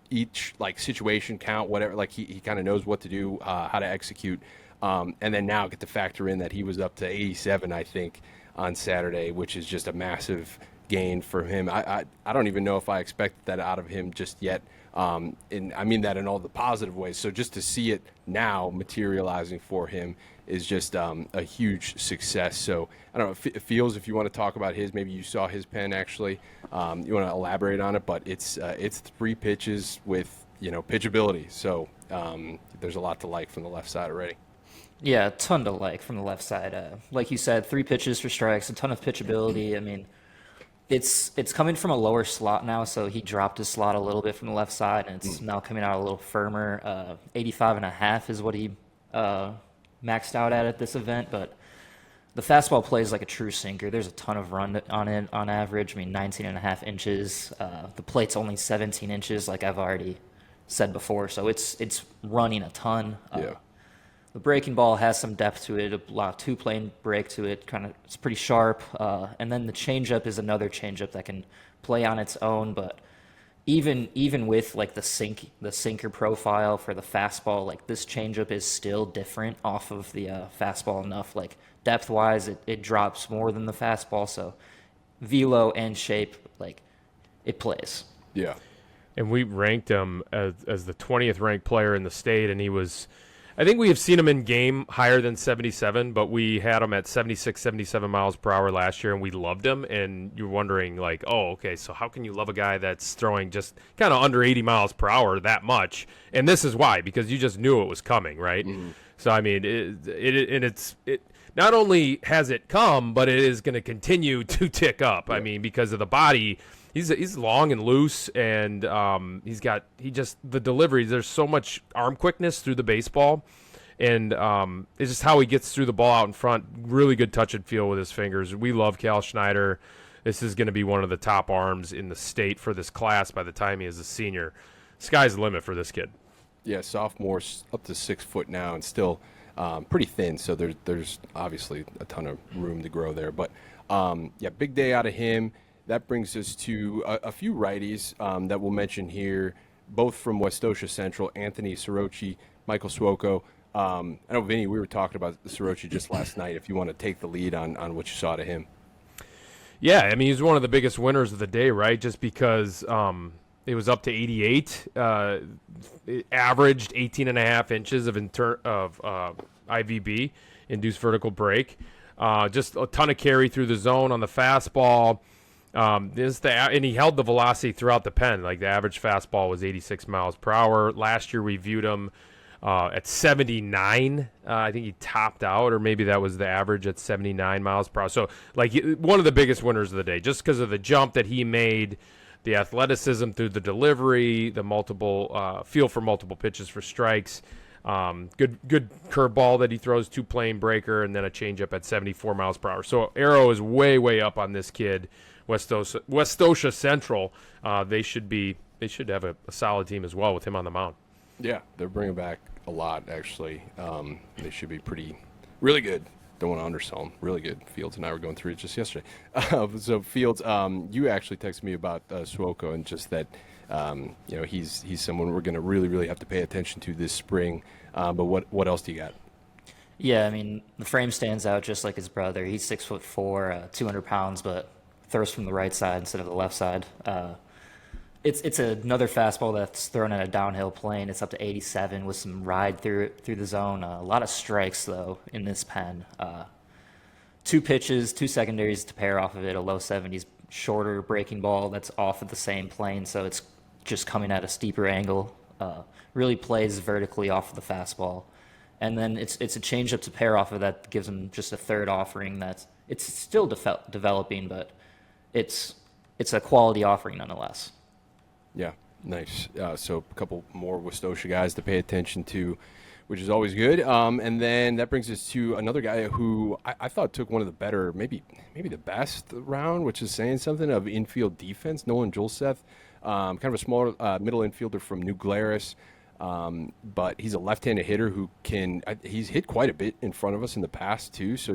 each situation, count, whatever. Like, he kind of knows what to do, how to execute. And then now get to factor in that he was up to 87, I think, on Saturday, which is just a massive gain for him. I don't even know if I expected that out of him just yet. And I mean that in all the positive ways. So just to see it now materializing for him is just a huge success. So I don't know, it feels, if you want to talk about his, maybe you saw his pen actually. You want to elaborate on it, but it's 3 pitches with, pitchability. So there's a lot to like from the left side already. Yeah, a ton to like from the left side. Like you said, 3 pitches for strikes, a ton of pitchability. I mean, it's coming from a lower slot now, so he dropped his slot a little bit from the left side, and it's now coming out a little firmer. 85.5 is what he maxed out at this event, but the fastball plays like a true sinker. There's a ton of run on it on average. I mean, 19.5 inches. The plate's only 17 inches, like I've already said before, so it's running a ton. The breaking ball has some depth to it, a lot of 2-plane break to it. It's pretty sharp. And then the changeup is another changeup that can play on its own. But even with like the sinker profile for the fastball, like this changeup is still different off of the fastball enough. Like depth wise, it drops more than the fastball. So velo and shape, like it plays. Yeah. And we ranked him as the 20th ranked player in the state, and he was. I think we have seen him in game higher than 77, but we had him at 76, 77 miles per hour last year, and we loved him. And you're wondering, like, oh, okay, so how can you love a guy that's throwing just kind of under 80 miles per hour that much? And this is why, because you just knew it was coming, right? Mm-hmm. So, I mean, it not only has it come, but it is going to continue to tick up. Yeah. I mean, because of the body. He's long and loose, and the delivery. There's so much arm quickness through the baseball, and it's just how he gets through the ball out in front. Really good touch and feel with his fingers. We love Cal Schneider. This is going to be one of the top arms in the state for this class by the time he is a senior. Sky's the limit for this kid. Yeah, sophomore up to 6 foot now, and still pretty thin. So there's obviously a ton of room to grow there. But big day out of him. That brings us to a few righties that we'll mention here, both from Westosha Central, Anthony Sorochi, Michael Suoko. I know, Vinny, we were talking about Sorochi just last night, if you want to take the lead on what you saw to him. Yeah, I mean, he's one of the biggest winners of the day, right, just because it was up to 88, it averaged 18.5 inches of IVB, induced vertical break. Just a ton of carry through the zone on the fastball. And he held the velocity throughout the pen. Like the average fastball was 86 miles per hour. Last year we viewed him at 79. I think he topped out, or maybe that was the average at 79 miles per hour. So like one of the biggest winners of the day, just because of the jump that he made, the athleticism through the delivery, the multiple feel for multiple pitches for strikes. Good curveball that he throws, 2-plane breaker, and then a changeup at 74 miles per hour. So arrow is way up on this kid. Westosha Central, they should have a solid team as well with him on the mound. Yeah, they're bringing back a lot, actually. They should be really good. Don't want to undersell them. Really good. Fields and I were going through it just yesterday. So Fields, you actually texted me about Suoko, and just that He's someone we're going to really have to pay attention to this spring. But what else do you got? Yeah, I mean, the frame stands out just like his brother. He's 6'4", 200 pounds, but throws from the right side instead of the left side. It's another fastball that's thrown at a downhill plane. It's up to 87 with some ride through the zone. A lot of strikes, though, in this pen. 2 pitches, 2 secondaries to pair off of it, a low 70s shorter breaking ball that's off of the same plane, so it's just coming at a steeper angle. Really plays vertically off of the fastball. And then it's a changeup to pair off of that gives him just a third offering it's still developing, but it's a quality offering nonetheless. Yeah, nice. So a couple more Westosha guys to pay attention to, which is always good. And then that brings us to another guy who I thought took one of the better, maybe the best round, which is saying something, of infield defense, Nolan Julseth. Kind of a small middle infielder from New Glarus. But he's a left-handed hitter who he's hit quite a bit in front of us in the past too, so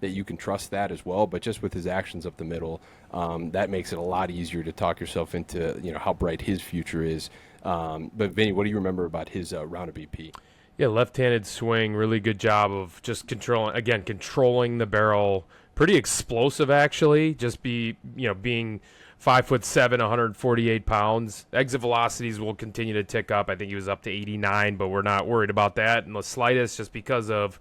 that you can trust that as well. But just with his actions up the middle, that makes it a lot easier to talk yourself into how bright his future is. But Vinny, what do you remember about his round of BP? Yeah, left-handed swing, really good job of just controlling the barrel. Pretty explosive, actually. Just being 5'7", 148 pounds. Exit velocities will continue to tick up. I think he was up to 89, but we're not worried about that in the slightest, just because of,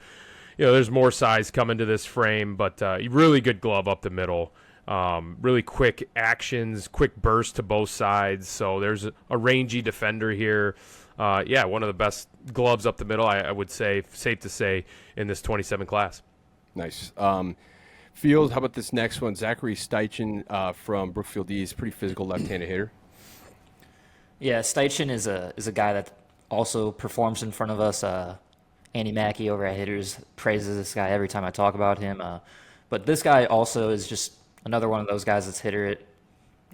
there's more size coming to this frame. But really good glove up the middle. Really quick actions, quick burst to both sides. So there's a rangy defender here. One of the best gloves up the middle, I would say, safe to say, in this 27 class. Nice. Field, how about this next one? Zachary Steichen from Brookfield East, pretty physical left-handed hitter. Yeah, Steichen is a guy that also performs in front of us. Andy Mackey over at Hitters praises this guy every time I talk about him. But this guy also is just another one of those guys that's hitter it.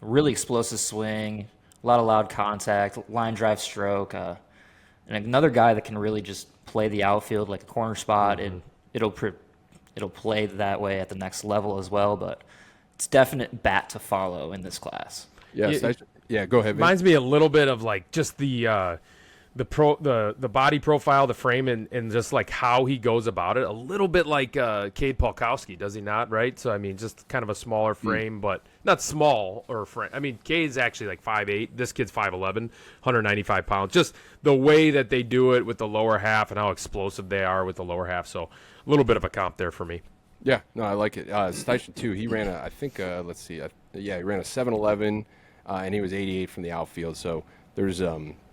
Really explosive swing, a lot of loud contact, line drive stroke, and another guy that can really just play the outfield like a corner spot. And it'll play that way at the next level as well, but it's definite bat to follow in this class. Yeah, go ahead, Vin. Reminds me a little bit of like just the body profile, the frame, and just like how he goes about it. A little bit like Cade Polkowski, does he not? Right. So I mean, just kind of a smaller frame, but not small or frame. I mean, Cade's actually like 5'8". This kid's 5'11", 195 pounds. Just the way that they do it with the lower half and how explosive they are with the lower half. So a little bit of a comp there for me. Yeah, no, I like it. Steichen too. He ran he ran a 7'11", and he was 88 from the outfield. So there's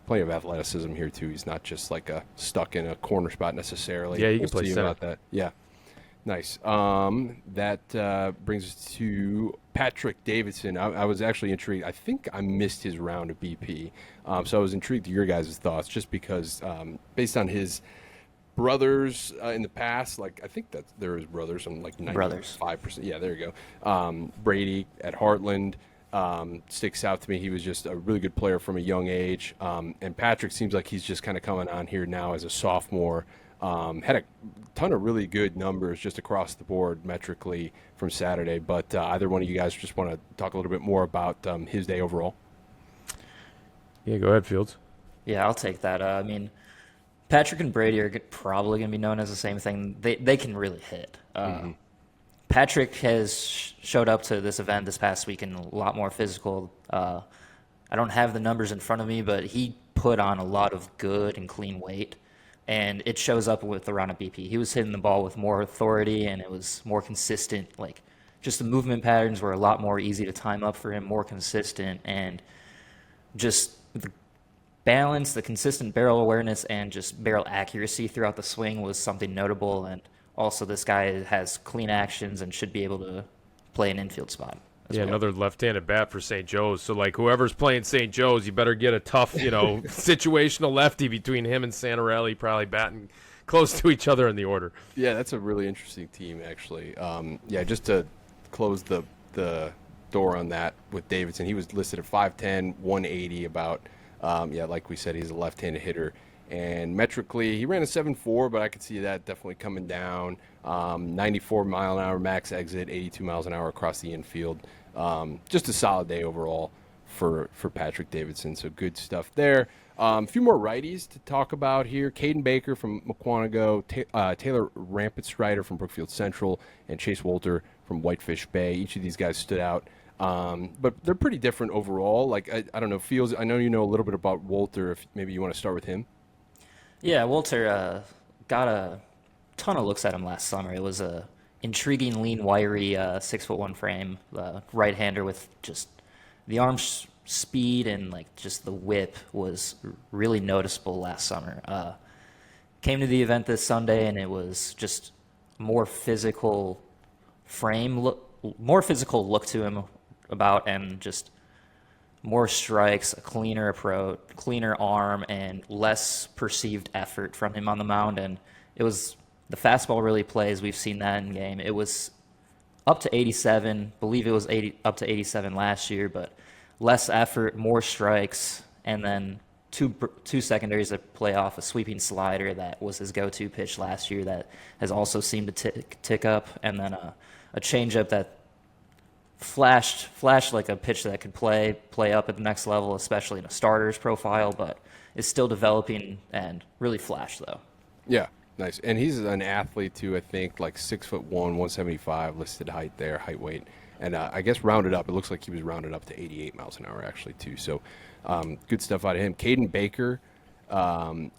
plenty of athleticism here too. He's not just like stuck in a corner spot necessarily. Yeah, you can play see center. about that. Yeah, nice. That brings us to Patrick Davidson. I was actually intrigued. I think I missed his round of BP, so I was intrigued to your guys' thoughts, just because based on his brothers in the past, like I think that there is brothers. I'm like 95%. Yeah, there you go. Brady at Heartland. Sticks out to me. He was just a really good player from a young age. And Patrick seems like he's just kind of coming on here now as a sophomore. Had a ton of really good numbers just across the board metrically from Saturday. But either one of you guys just want to talk a little bit more about his day overall? Yeah, go ahead, Fields. Yeah, I'll take that. I mean, Patrick and Brady are probably going to be known as the same thing. They can really hit. Patrick has showed up to this event this past weekend a lot more physical. I don't have the numbers in front of me, but he put on a lot of good and clean weight, and it shows up with the round of BP. He was hitting the ball with more authority, and it was more consistent. Like, just the movement patterns were a lot more easy to time up for him, more consistent, and just the balance, the consistent barrel awareness, and just barrel accuracy throughout the swing was something notable. And also, this guy has clean actions and should be able to play an infield spot. Yeah, well. Another left-handed bat for St. Joe's. So, like, whoever's playing St. Joe's, you better get a tough, situational lefty between him and Santelli, probably batting close to each other in the order. Yeah, that's a really interesting team, actually. Just to close the door on that with Davidson, he was listed at 5'10", 180 about. Like we said, he's a left-handed hitter. And metrically, he ran a 7.4, but I could see that definitely coming down. 94 mile an hour max exit, 82 miles an hour across the infield. Just a solid day overall for Patrick Davidson. So good stuff there. A few more righties to talk about here. Caden Baker from Mukwonago, Taylor Rampestrider from Brookfield Central, and Chase Wolter from Whitefish Bay. Each of these guys stood out. But they're pretty different overall. Like, I don't know, Fields, I know you know a little bit about Wolter. If maybe you want to start with him. Yeah, Wolter got a ton of looks at him last summer. It was a intriguing, lean, wiry 6'1" frame, right-hander with just the arm speed and like just the whip was really noticeable last summer. Came to the event this Sunday and it was just more physical look to him about, and just more strikes, a cleaner approach, cleaner arm, and less perceived effort from him on the mound. And it was the fastball really plays. We've seen that in game. It was up to 87. Believe it was up to 87 last year, but less effort, more strikes, and then two secondaries that play off a sweeping slider that was his go-to pitch last year that has also seemed to tick up, and then a changeup that flashed like a pitch that could play up at the next level, especially in a starter's profile, but is still developing and really flashed though. Yeah, nice. And he's an athlete too, I think, like 6'1", 175 listed height there, height weight. And I guess rounded up, it looks like he was rounded up to 88 miles an hour actually too. So good stuff out of him. Caden Baker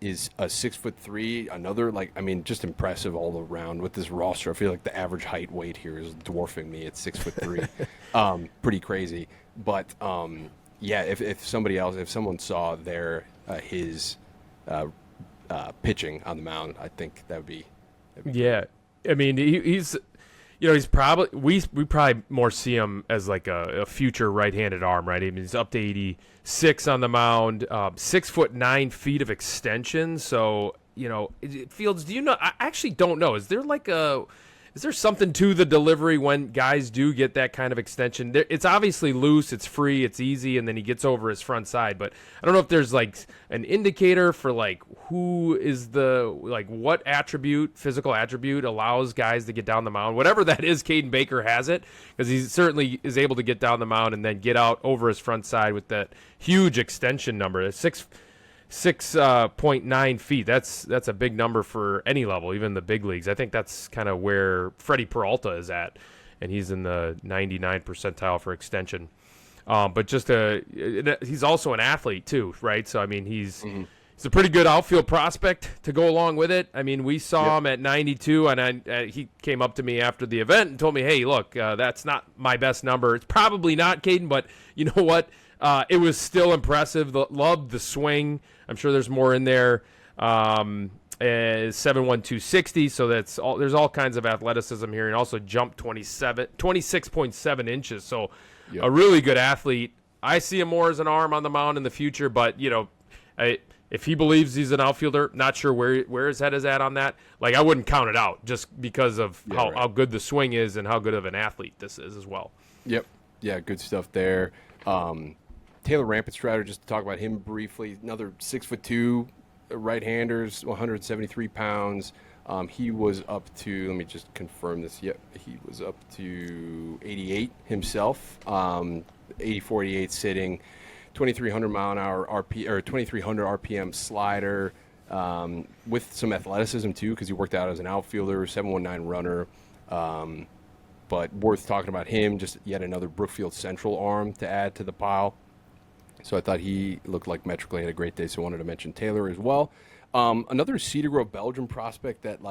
is a 6'3", another, like, I mean, just impressive all around with this roster. I feel like the average height weight here is dwarfing me at 6'3". Pretty crazy. But yeah, if someone saw his pitching on the mound, I think that'd be yeah. I mean, he's probably we probably more see him as like a future right-handed arm, right? I mean, he's up to 86 on the mound, 6'9" of extension. So, Fields, do you know? I actually don't know. Is there something to the delivery when guys do get that kind of extension? It's obviously loose, it's free, it's easy, and then he gets over his front side. But I don't know if there's like an indicator for like who is what physical attribute allows guys to get down the mound. Whatever that is, Caden Baker has it, because he certainly is able to get down the mound and then get out over his front side with that huge extension number. 6.9 feet. That's a big number for any level, even the big leagues. I think that's kind of where Freddie Peralta is at, and he's in the 99th percentile for extension. But he's also an athlete too, right? So I mean, he's a pretty good outfield prospect to go along with it. I mean, we saw him at 92, and he came up to me after the event and told me, "Hey, look, that's not my best number. It's probably not, Caden, but you know what? It was still impressive. Loved the swing. I'm sure there's more in there. 7'1", 260, so that's all. There's all kinds of athleticism here, and also jumped 26.7 inches. So a really good athlete. I see him more as an arm on the mound in the future, but if he believes he's an outfielder, not sure where his head is at on that. Like, I wouldn't count it out just because of how good the swing is and how good of an athlete this is as well. Yep. Yeah, good stuff there. Taylor Rampestrider, just to talk about him briefly, another 6'2", right-handers, 173 pounds. He was up to, let me just confirm this. Yep, he was up to 88 himself, 84, 88 sitting, 2,300 mile an hour 2,300 RPM slider, with some athleticism too, because he worked out as an outfielder, 719 runner. But worth talking about him, just yet another Brookfield Central arm to add to the pile. So I thought he looked like metrically had a great day, so I wanted to mention Taylor as well. Another Cedar Grove Belgium prospect that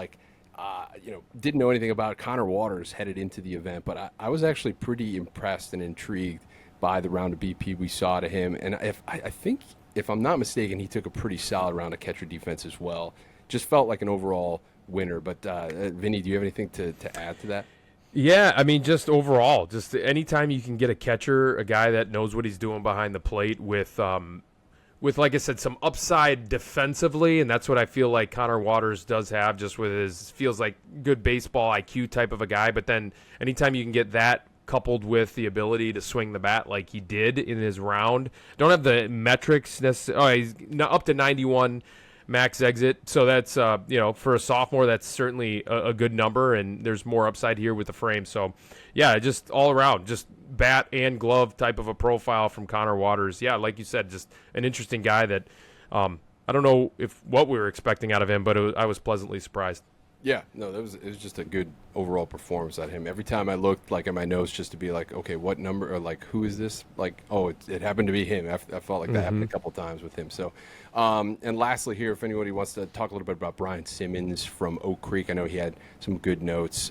didn't know anything about. Connor Waters headed into the event, but I was actually pretty impressed and intrigued by the round of BP we saw to him. And I think, if I'm not mistaken, he took a pretty solid round of catcher defense as well. Just felt like an overall winner. But Vinny, do you have anything to add to that? Yeah, I mean, just overall, just anytime you can get a catcher, a guy that knows what he's doing behind the plate with, like I said, some upside defensively, and that's what I feel like Connor Waters does have, just with his, feels like good baseball IQ type of a guy. But then anytime you can get that coupled with the ability to swing the bat like he did in his round, don't have the metrics necessarily. He's up to 91 max exit, so that's for a sophomore, that's certainly a good number, and there's more upside here with the frame. So yeah, just all around, just bat and glove type of a profile from Connor Waters. Yeah, like you said, just an interesting guy that I don't know what we were expecting out of him, but I was pleasantly surprised. Yeah, no, it was just a good overall performance at him. Every time I looked like at my notes just to be like, okay, what number or like who is this? Like, oh, it happened to be him. I felt like that happened a couple times with him. So, and lastly here, if anybody wants to talk a little bit about Brian Simmons from Oak Creek, I know he had some good notes.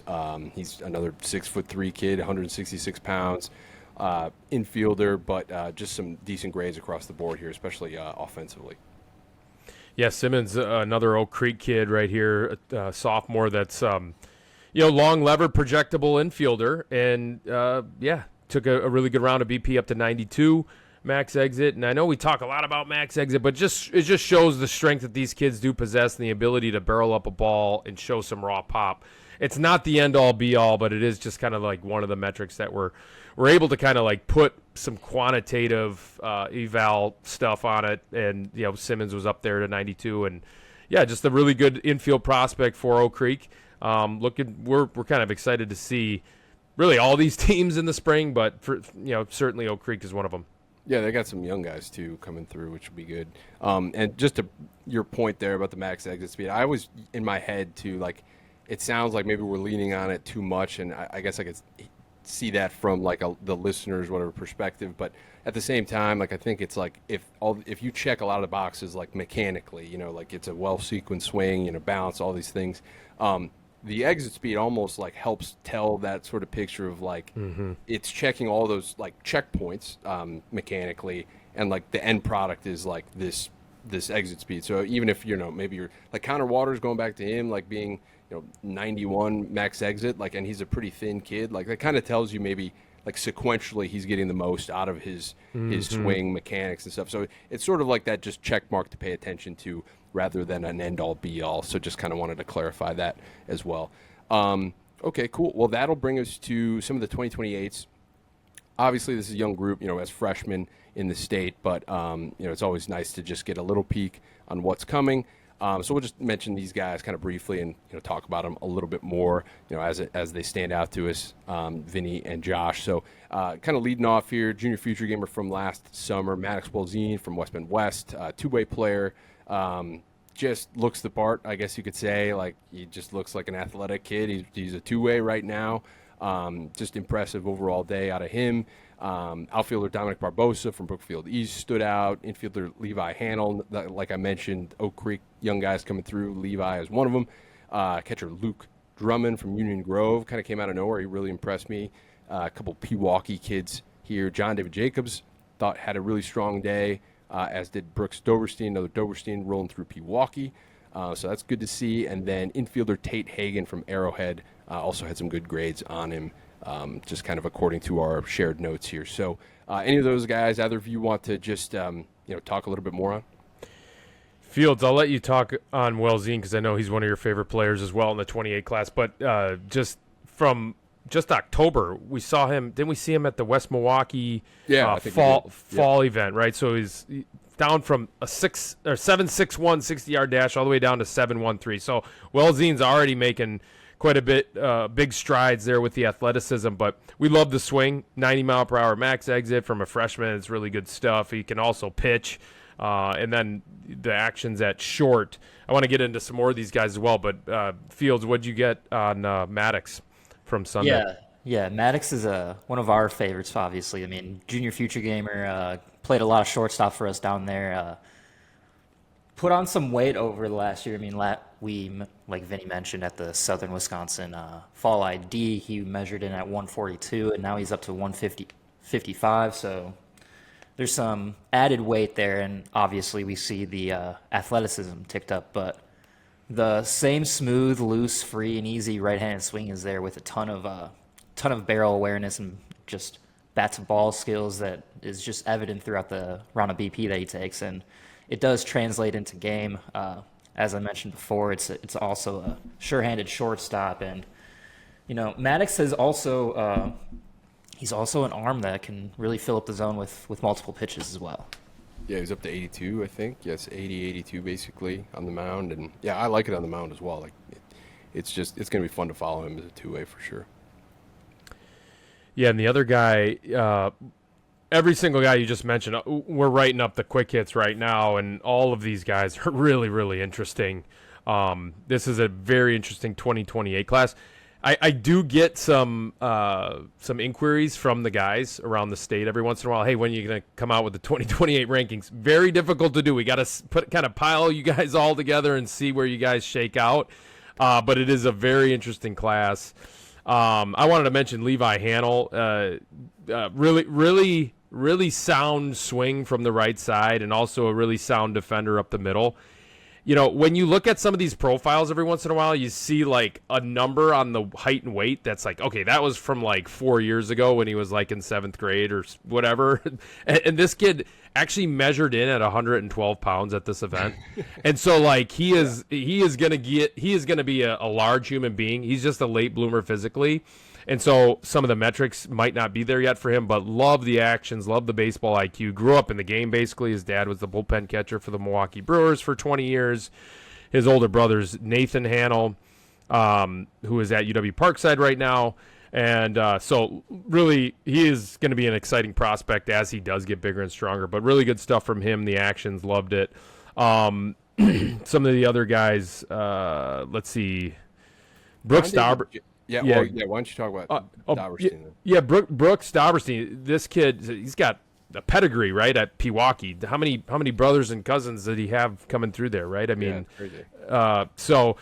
He's another 6'3" kid, 166 pounds, infielder, but just some decent grades across the board here, especially offensively. Yeah, Simmons, another Oak Creek kid right here, sophomore that's, long levered, projectable infielder. And, took a really good round of BP up to 92 max exit. And I know we talk a lot about max exit, but it just shows the strength that these kids do possess and the ability to barrel up a ball and show some raw pop. It's not the end-all, be-all, but it is just kind of like one of the metrics that we're able to kind of like put some quantitative eval stuff on it. And, Simmons was up there to 92. And, just a really good infield prospect for Oak Creek. We're kind of excited to see really all these teams in the spring, but, certainly Oak Creek is one of them. Yeah, they got some young guys, too, coming through, which will be good. And just to your point there about the max exit speed, I was in my head, too, like, it sounds like maybe we're leaning on it too much, and I guess I could see that from like the listeners' whatever perspective. But at the same time, like I think it's like if you check a lot of the boxes like mechanically, like it's a well sequenced swing, balance, all these things. The exit speed almost like helps tell that sort of picture of like it's checking all those like checkpoints mechanically, and like the end product is like this exit speed. So even if maybe you're like Connor Waters, going back to him like being 91 max exit, like, and he's a pretty thin kid, like that kind of tells you maybe like sequentially he's getting the most out of his swing mechanics and stuff. So it's sort of like that just check mark to pay attention to rather than an end all be all. So just kind of wanted to clarify that as well. Okay, cool. Well, that'll bring us to some of the 2028s. Obviously this is a young group, as freshmen in the state, but it's always nice to just get a little peek on what's coming. So we'll just mention these guys kind of briefly and talk about them a little bit more, as they stand out to us, Vinny and Josh. So kind of leading off here, junior future gamer from last summer, Maddox Welzine from West Bend West, two-way player, just looks the part, I guess you could say. Like he just looks like an athletic kid. He's a two-way right now. Just impressive overall day out of him. Outfielder Dominic Barbosa from Brookfield East stood out. Infielder Levi Hannell, like I mentioned, Oak Creek young guys coming through. Levi is one of them. Catcher Luke Drummond from Union Grove kind of came out of nowhere. He really impressed me. A couple Pewaukee kids here. John David Jacobs had a really strong day, as did Brooks Doverstein, another Doverstein rolling through Pewaukee. So that's good to see. And then infielder Tate Hagan from Arrowhead also had some good grades on him, just kind of according to our shared notes here. So any of those guys, either of you want to just talk a little bit more on? Fields, I'll let you talk on Welzine because I know he's one of your favorite players as well in the 28 class. But just from October, we saw him. Didn't we see him at the West Milwaukee fall event, right? So he's down from a 7.61 60-yard dash all the way down to 7.13. So Welzine's already making quite a bit big strides there with the athleticism, but we love the swing. 90-mile-per-hour max exit from a freshman. It's really good stuff. He can also pitch. And then the actions at short. I want to get into some more of these guys as well, but Fields, what'd you get on Maddox from Sunday? Yeah, Maddox is one of our favorites, obviously. I mean, junior future gamer, played a lot of shortstop for us down there. Put on some weight over the last year. I mean, we, like Vinny mentioned, at the Southern Wisconsin Fall ID, he measured in at 142, and now he's up to 155, so there's some added weight there, and obviously we see the athleticism ticked up, but the same smooth, loose, free, and easy right-handed swing is there with a ton of barrel awareness and just bat-to-ball skills that is just evident throughout the round of BP that he takes, and it does translate into game. As I mentioned before, it's also a sure-handed shortstop, and Maddox has also he's also an arm that can really fill up the zone with multiple pitches as well. Yeah, he's up to 82, I think. Yes, 80, 82 basically on the mound, and yeah, I like it on the mound as well. Like it's going to be fun to follow him as a two-way for sure. Yeah, and the other guy, every single guy you just mentioned, we're writing up the quick hits right now, and all of these guys are really, really interesting. This is a very interesting 2028 class. I do get some inquiries from the guys around the state every once in a while. Hey, when are you going to come out with the 2028 rankings? Very difficult to do. We got to kind of pile you guys all together and see where you guys shake out. But it is a very interesting class. I wanted to mention Levi Hannell. Really sound swing from the right side, and also a really sound defender up the middle. You know, when you look at some of these profiles every once in a while, you see like a number on the height and weight that's like, okay, that was from like 4 years ago when he was like in 7th grade or whatever. And this kid actually measured in at 112 pounds at this event. And so like he is going to be a large human being. He's just a late bloomer physically. And so some of the metrics might not be there yet for him, but love the actions, love the baseball IQ. Grew up in the game, basically. His dad was the bullpen catcher for the Milwaukee Brewers for 20 years. His older brother's Nathan Hannell, who is at UW Parkside right now. And so really he is going to be an exciting prospect as he does get bigger and stronger. But really good stuff from him, the actions, loved it. Some of the other guys, let's see. Brooks Dauber. Yeah, why don't you talk about Dauberstein? Yeah, Brooks Dauberstein. This kid, he's got a pedigree, right, at Pewaukee. How many brothers and cousins did he have coming through there, right? I mean, crazy. So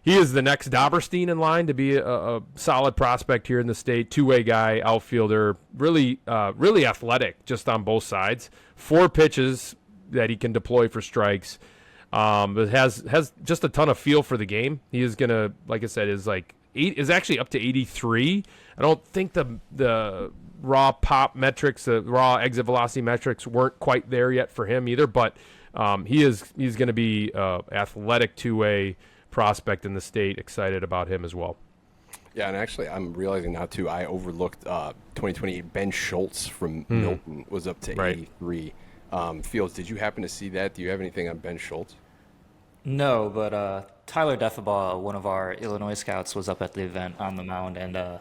he is the next Dauberstein in line to be a solid prospect here in the state. Two-way guy, outfielder, really athletic, just on both sides. 4 pitches that he can deploy for strikes. But has just a ton of feel for the game. He is gonna, like I said, is actually up to 83. I don't think the raw pop metrics, the raw exit velocity metrics weren't quite there yet for him either, but he's going to be athletic two-way prospect in the state. Excited about him as well. Yeah, and actually I'm realizing now too, I overlooked 2028 Ben Schultz from Milton was up to 83. Fields, did you happen to see that? Do you have anything on Ben Schultz? No, but Tyler Deffabaugh, one of our Illinois scouts, was up at the event on the mound, and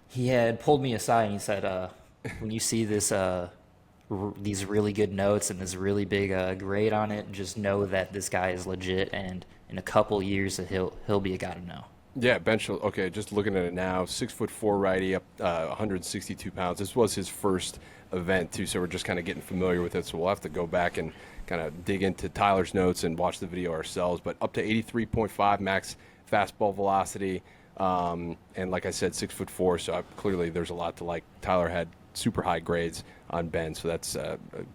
he had pulled me aside and he said, when you see this these really good notes and this really big grade on it, just know that this guy is legit, and in a couple years he'll be a guy to know. Yeah, Ben Schultz. Okay, just looking at it now, 6'4" righty, up 162 pounds. This was his first event too, so we're just kind of getting familiar with it. So we'll have to go back and kind of dig into Tyler's notes and watch the video ourselves. But up to 83.5 max fastball velocity, and like I said, 6'4". So clearly there's a lot to like. Tyler had super high grades on Ben, so that's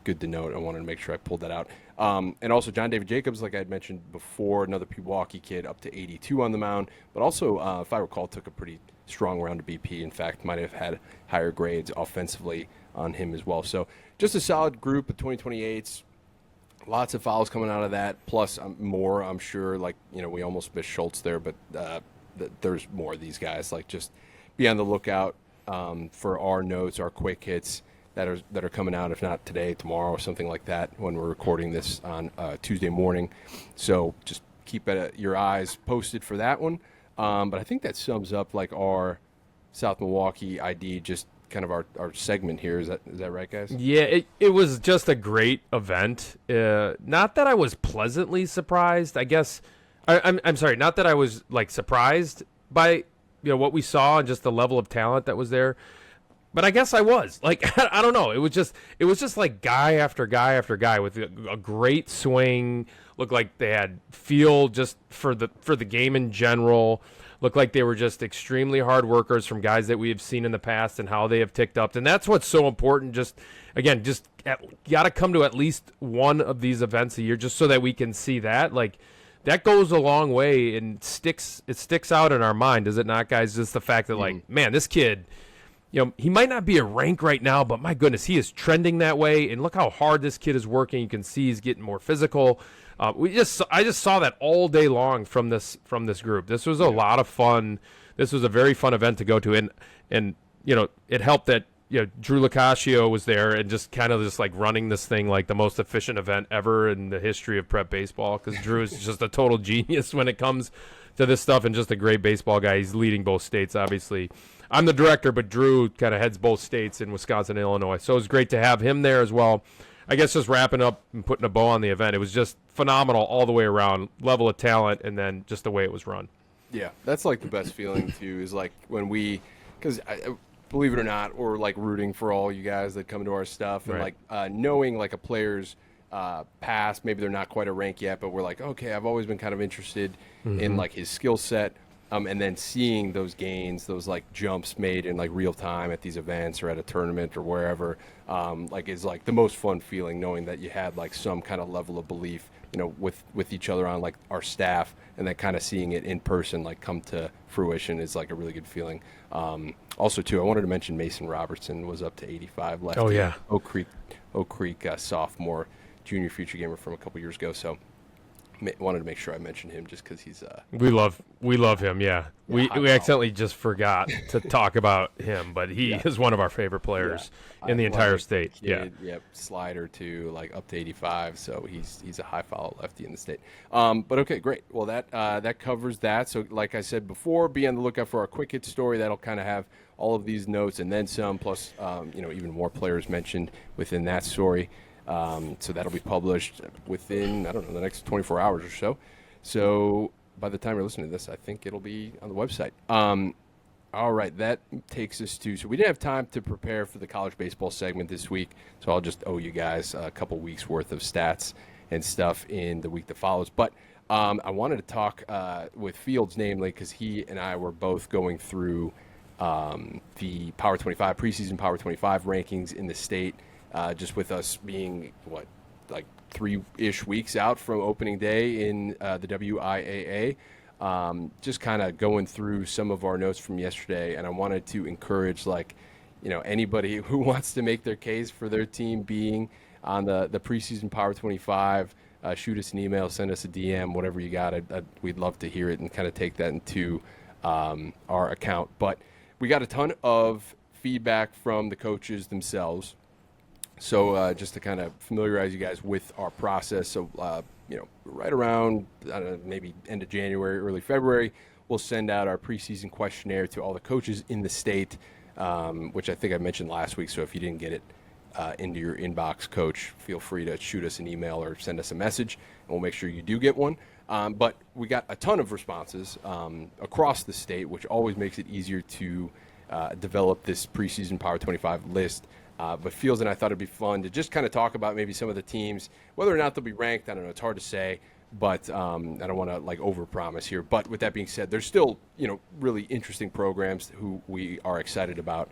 good to note. I wanted to make sure I pulled that out. And also John David Jacobs, like I had mentioned before, another Pewaukee kid, up to 82 on the mound. But also, if I recall, took a pretty strong round of BP. In fact, might have had higher grades offensively on him as well. So just a solid group of 2028s. Lots of fouls coming out of that, plus more, I'm sure. Like, we almost missed Schultz there, but there's more of these guys. Like, just be on the lookout for our notes, our quick hits that are coming out, if not today, tomorrow, or something like that, when we're recording this on Tuesday morning. So just keep your eyes posted for that one. But I think that sums up like our South Milwaukee ID, just kind of our segment here. Is that right, guys? Yeah, it was just a great event. Not that I was pleasantly surprised, I guess. I'm sorry, not that I was like surprised by what we saw and just the level of talent that was there. But I guess I was. Like, I don't know. It was just like guy after guy after guy with a great swing. Looked like they had feel just for the game in general. Looked like they were just extremely hard workers from guys that we have seen in the past and how they have ticked up. And that's what's so important. Just got to come to at least one of these events a year just so that we can see that. Like, that goes a long way and it sticks out in our mind, does it not, guys? Just the fact that, like, man, this kid, he might not be a rank right now, but my goodness, he is trending that way. And look how hard this kid is working. You can see he's getting more physical. I just saw that all day long from this group. This was a lot of fun. This was a very fun event to go to, and it helped that Drew Locascio was there and just kind of just like running this thing like the most efficient event ever in the history of prep baseball, because Drew is just a total genius when it comes to this stuff and just a great baseball guy. He's leading both states, obviously. I'm the director, but Drew kind of heads both states in Wisconsin and Illinois. So it was great to have him there as well. I guess just wrapping up and putting a bow on the event, it was just phenomenal all the way around, level of talent, and then just the way it was run. Yeah, that's like the best feeling too, is like when because believe it or not, we're like rooting for all you guys that come to our stuff, and Right. like knowing like a player's past, maybe they're not quite a rank yet, but we're like, okay, I've always been kind of interested in like his skill set. And then seeing those gains, those like jumps made in like real time at these events or at a tournament or wherever, like is like the most fun feeling, knowing that you had like some kind of level of belief, with each other on like our staff, and then kind of seeing it in person like come to fruition is like a really good feeling. Also too, I wanted to mention Mason Robertson was up to 85 left. Oh, yeah. Oak Creek sophomore, junior future gamer from a couple years ago. So wanted to make sure I mentioned him just because he's We love him. Yeah, we accidentally just forgot to talk about him, but he is one of our favorite players in the entire state. Kid, yep, slider to like up to 85, so he's a high follow lefty in the state. But okay, great. Well, that covers that. So like I said before, be on the lookout for our quick hit story that'll kind of have all of these notes and then some, plus even more players mentioned within that story. So that'll be published within, I don't know, the next 24 hours or so. So by the time you're listening to this, I think it'll be on the website. All right, that takes us to, so we didn't have time to prepare for the college baseball segment this week, so I'll just owe you guys a couple weeks worth of stats and stuff in the week that follows. But I wanted to talk with Fields, namely, because he and I were both going through the Power 25, preseason Power 25 rankings in the state. Just with us being, like 3-ish weeks out from opening day in the WIAA, just kind of going through some of our notes from yesterday, and I wanted to encourage, anybody who wants to make their case for their team being on the preseason Power 25, shoot us an email, send us a DM, whatever you got. We'd love to hear it and kind of take that into our account. But we got a ton of feedback from the coaches themselves. So just to kind of familiarize you guys with our process, so right around maybe end of January, early February, we'll send out our preseason questionnaire to all the coaches in the state, which I think I mentioned last week. So if you didn't get it into your inbox, Coach, feel free to shoot us an email or send us a message, and we'll make sure you do get one. But we got a ton of responses across the state, which always makes it easier to develop this preseason Power 25 list. But Fields and I thought it'd be fun to just kind of talk about maybe some of the teams, whether or not they'll be ranked. I don't know. It's hard to say, but I don't want to overpromise here. But with that being said, there's still, really interesting programs who we are excited about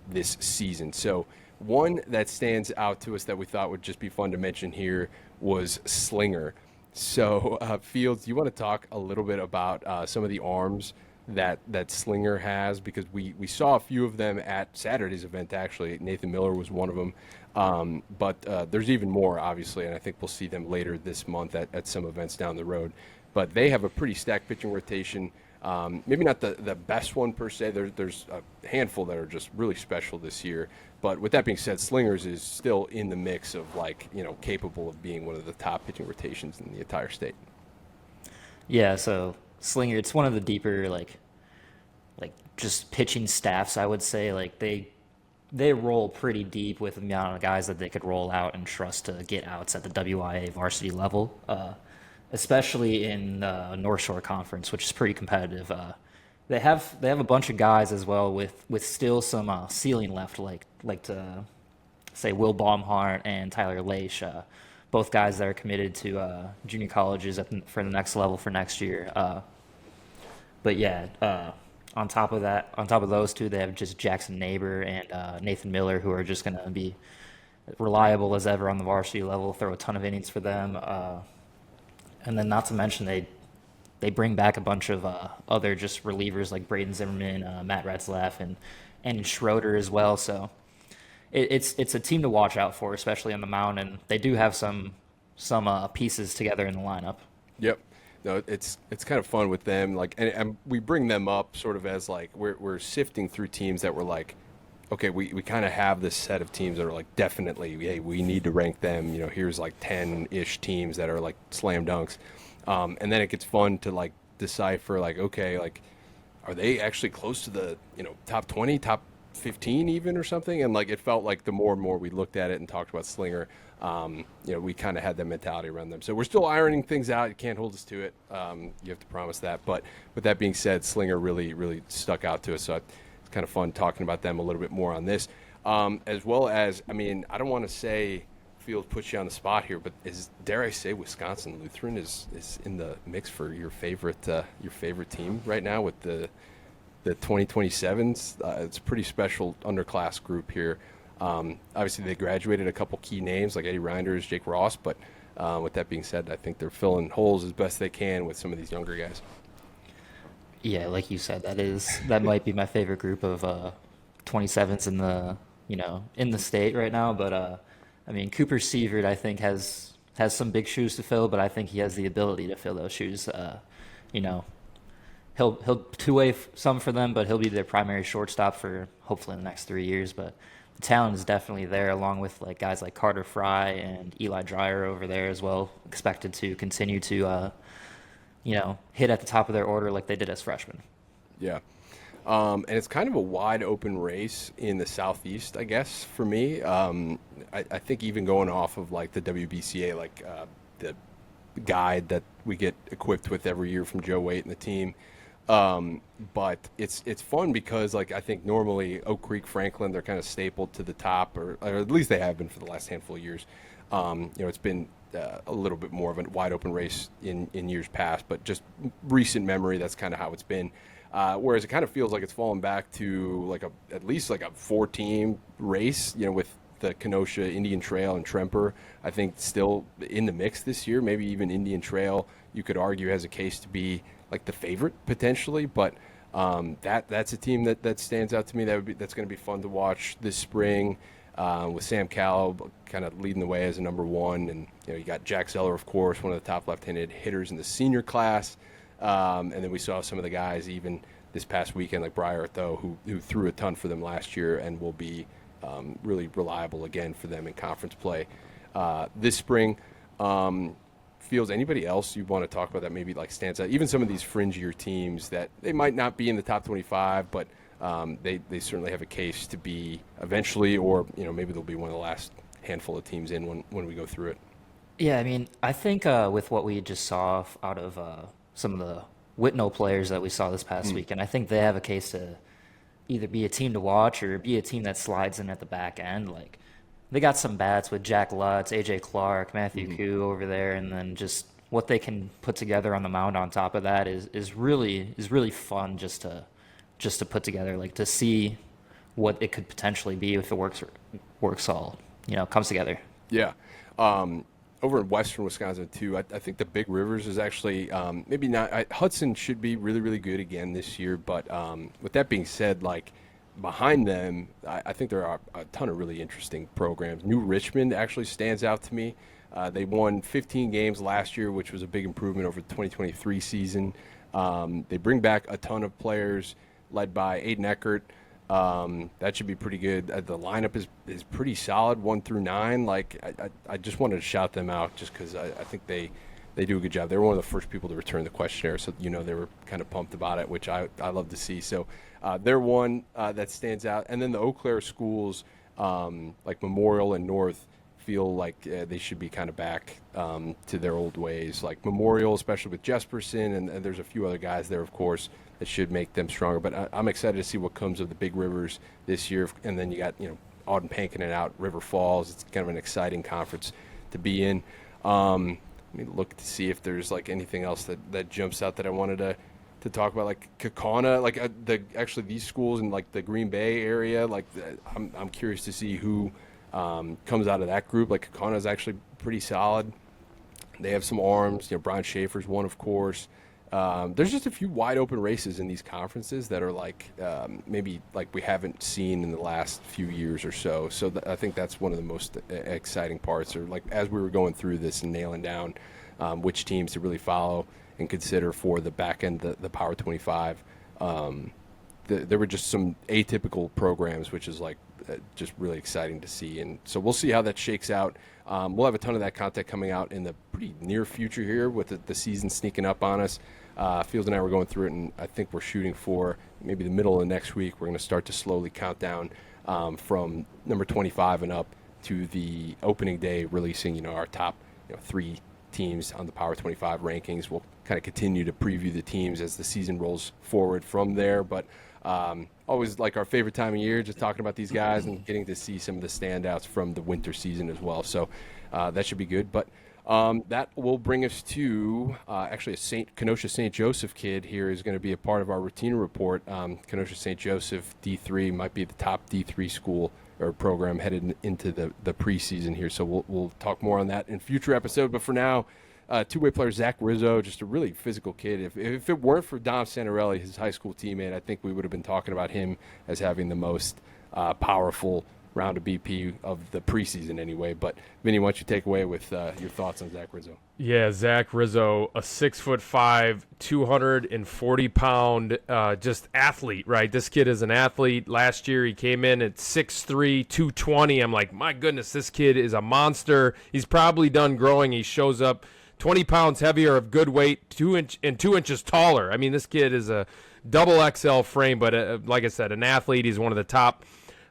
this season. So one that stands out to us that we thought would just be fun to mention here was Slinger. So Fields, do you want to talk a little bit about some of the arms that Slinger has, because we saw a few of them at Saturday's event. Actually, Nathan Miller was one of them, but there's even more, obviously, and I think we'll see them later this month at some events down the road. But they have a pretty stacked pitching rotation. Maybe not the best one per se. There's a handful that are just really special this year. But with that being said, Slingers is still in the mix of capable of being one of the top pitching rotations in the entire state. Yeah, so Slinger, it's one of the deeper like just pitching staffs, I would say. They roll pretty deep with the amount of guys that they could roll out and trust to get outs at the WIA varsity level, especially in North Shore Conference, which is pretty competitive. They have a bunch of guys as well with still some ceiling left, like to say Will Baumhart and Tyler Leish, both guys that are committed to junior colleges for the next level for next year. But yeah, on top of those two, they have just Jackson Neighbor and Nathan Miller, who are just going to be reliable as ever on the varsity level, throw a ton of innings for them. And then not to mention they bring back a bunch of other just relievers like Braden Zimmerman, Matt Retzlaff, and Schroeder as well. So it's a team to watch out for, especially on the mound, and they do have some pieces together in the lineup. Yep. No, it's kind of fun with them. And we bring them up sort of as we're sifting through teams that were okay, we kind of have this set of teams that are definitely, hey, we need to rank them. Here's 10-ish teams that are slam dunks. And then it gets fun to decipher, like, okay, like, are they actually close to the, top 20, top 15 even or something? And like, it felt like the more and more we looked at it and talked about Slinger, we kind of had that mentality around them. So we're still ironing things out. You can't hold us to it. You have to promise that. But with that being said, Slinger really, really stuck out to us. So it's kind of fun talking about them a little bit more on this. As well as, I don't want to say Field puts you on the spot here, but dare I say, Wisconsin Lutheran is in the mix for your favorite team right now with the 2027s. It's a pretty special underclass group here. Obviously, they graduated a couple key names like Eddie Reinders, Jake Ross, but with that being said, I think they're filling holes as best they can with some of these younger guys. Yeah, like you said, that might be my favorite group of 27s in the state right now. But Cooper Sievert, I think, has some big shoes to fill, but I think he has the ability to fill those shoes. He'll two-way some for them, but he'll be their primary shortstop for hopefully the next 3 years. But the talent is definitely there, along with like guys like Carter Fry and Eli Dreyer over there as well, expected to continue to hit at the top of their order like they did as freshmen. Yeah. And it's kind of a wide open race in the Southeast, I guess, for me. I think even going off of like the WBCA, like the guide that we get equipped with every year from Joe Waite and the team. But it's fun because like I think normally Oak Creek, Franklin, they're kind of stapled to the top, or at least they have been for the last handful of years. It's been a little bit more of a wide open race in years past, but just recent memory, that's kind of how it's been. Whereas it kind of feels like it's fallen back to like at least like a 4-team race, with the Kenosha, Indian Trail, and Tremper, I think still in the mix this year. Maybe even Indian Trail, you could argue, has a case to be like the favorite potentially. But that's a team that stands out to me. That's going to be fun to watch this spring, with Sam Callow kind of leading the way as a number one. And you got Jack Zeller, of course, one of the top left-handed hitters in the senior class. And then we saw some of the guys even this past weekend, like Breyer, though, who threw a ton for them last year and will be really reliable again for them in conference play this spring. Feels anybody else you want to talk about that maybe like stands out? Even some of these fringier teams that they might not be in the top 25, but they certainly have a case to be eventually, or maybe they'll be one of the last handful of teams in when we go through it. Yeah, I think with what we just saw out of some of the Whitnell players that we saw this past weekend, I think they have a case to either be a team to watch or be a team that slides in at the back end. Like, they got some bats with Jack Lutz, AJ Clark, Matthew Koo over there, and then just what they can put together on the mound on top of that is really fun just to put together, like to see what it could potentially be if it works all, comes together. Yeah. Over in western Wisconsin, too, I think the Big Rivers is actually maybe not. Hudson should be really, really good again this year. But with that being said, like behind them, I think there are a ton of really interesting programs. New Richmond actually stands out to me. They won 15 games last year, which was a big improvement over the 2023 season. They bring back a ton of players led by Aiden Eckert. That should be pretty good. The lineup is pretty solid, 1 through 9. Like I just wanted to shout them out just because I think they do a good job. They were one of the first people to return the questionnaire, so they were kind of pumped about it, which I love to see. So they're one that stands out. And then the Eau Claire schools, like Memorial and North, feel like they should be kind of back to their old ways. Like Memorial, especially with Jesperson, and there's a few other guys there, of course, that should make them stronger. But I'm excited to see what comes of the Big Rivers this year. And then you got, Auden Pankin out, River Falls. It's kind of an exciting conference to be in. Let me look to see if there's like anything else that jumps out that I wanted to talk about, like Kaukauna, like actually these schools in like the Green Bay area. Like I'm curious to see who comes out of that group. Like Kaukauna is actually pretty solid. They have some arms. Brian Schaefer's one, of course. There's just a few wide open races in these conferences that are like maybe like we haven't seen in the last few years or so. So I think that's one of the most exciting parts, or like as we were going through this and nailing down which teams to really follow and consider for the back end, the Power 25. There were just some atypical programs, which is like just really exciting to see. And so we'll see how that shakes out. We'll have a ton of that content coming out in the pretty near future here with the season sneaking up on us. Fields and I were going through it, and I think we're shooting for maybe the middle of next week. We're going to start to slowly count down from number 25 and up to the opening day, releasing our top 3 teams on the Power 25 rankings. We'll kind of continue to preview the teams as the season rolls forward from there. But always like our favorite time of year, just talking about these guys and getting to see some of the standouts from the winter season as well. So that should be good. But that will bring us to actually a Kenosha St. Joseph kid here is going to be a part of our routine report. Kenosha St. Joseph D3 might be the top D3 school or program headed into the preseason here. So we'll talk more on that in future episode. But for now, two-way player Zach Rizzo, just a really physical kid. If it weren't for Dom Santelli, his high school teammate, I think we would have been talking about him as having the most powerful round of BP of the preseason anyway. But Vinny, why don't you take away with your thoughts on Zach Rizzo? Yeah, Zach Rizzo, a 6'5", 240-pound just athlete, right? This kid is an athlete. Last year he came in at 6'3", 220. I'm like, my goodness, this kid is a monster. He's probably done growing. He shows up 20 pounds heavier of good weight, 2 inches taller. I mean, this kid is a double XL frame, but like I said, an athlete. He's one of the top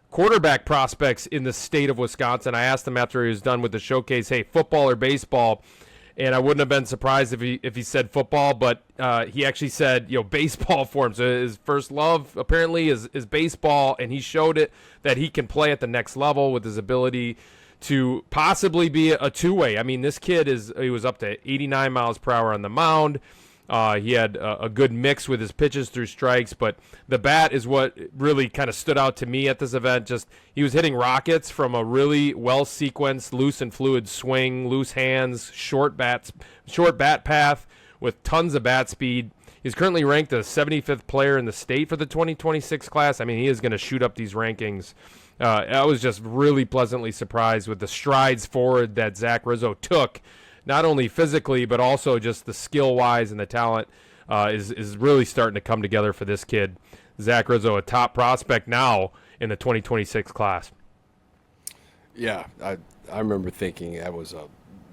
quarterback prospects in the state of Wisconsin. I asked him after he was done with the showcase, hey, football or baseball? And I wouldn't have been surprised if he said football, but he actually said, baseball for him. So his first love apparently is baseball, and he showed it that he can play at the next level with his ability to possibly be a two-way. I mean, this kid he was up to 89 miles per hour on the mound. He had a good mix with his pitches through strikes, but the bat is what really kind of stood out to me at this event. Just he was hitting rockets from a really well-sequenced, loose and fluid swing, loose hands, short bat path with tons of bat speed. He's currently ranked the 75th player in the state for the 2026 class. I mean, he is going to shoot up these rankings. I was just really pleasantly surprised with the strides forward that Zach Rizzo took, not only physically, but also just the skill-wise, and the talent is really starting to come together for this kid. Zach Rizzo, a top prospect now in the 2026 class. Yeah, I remember thinking that was a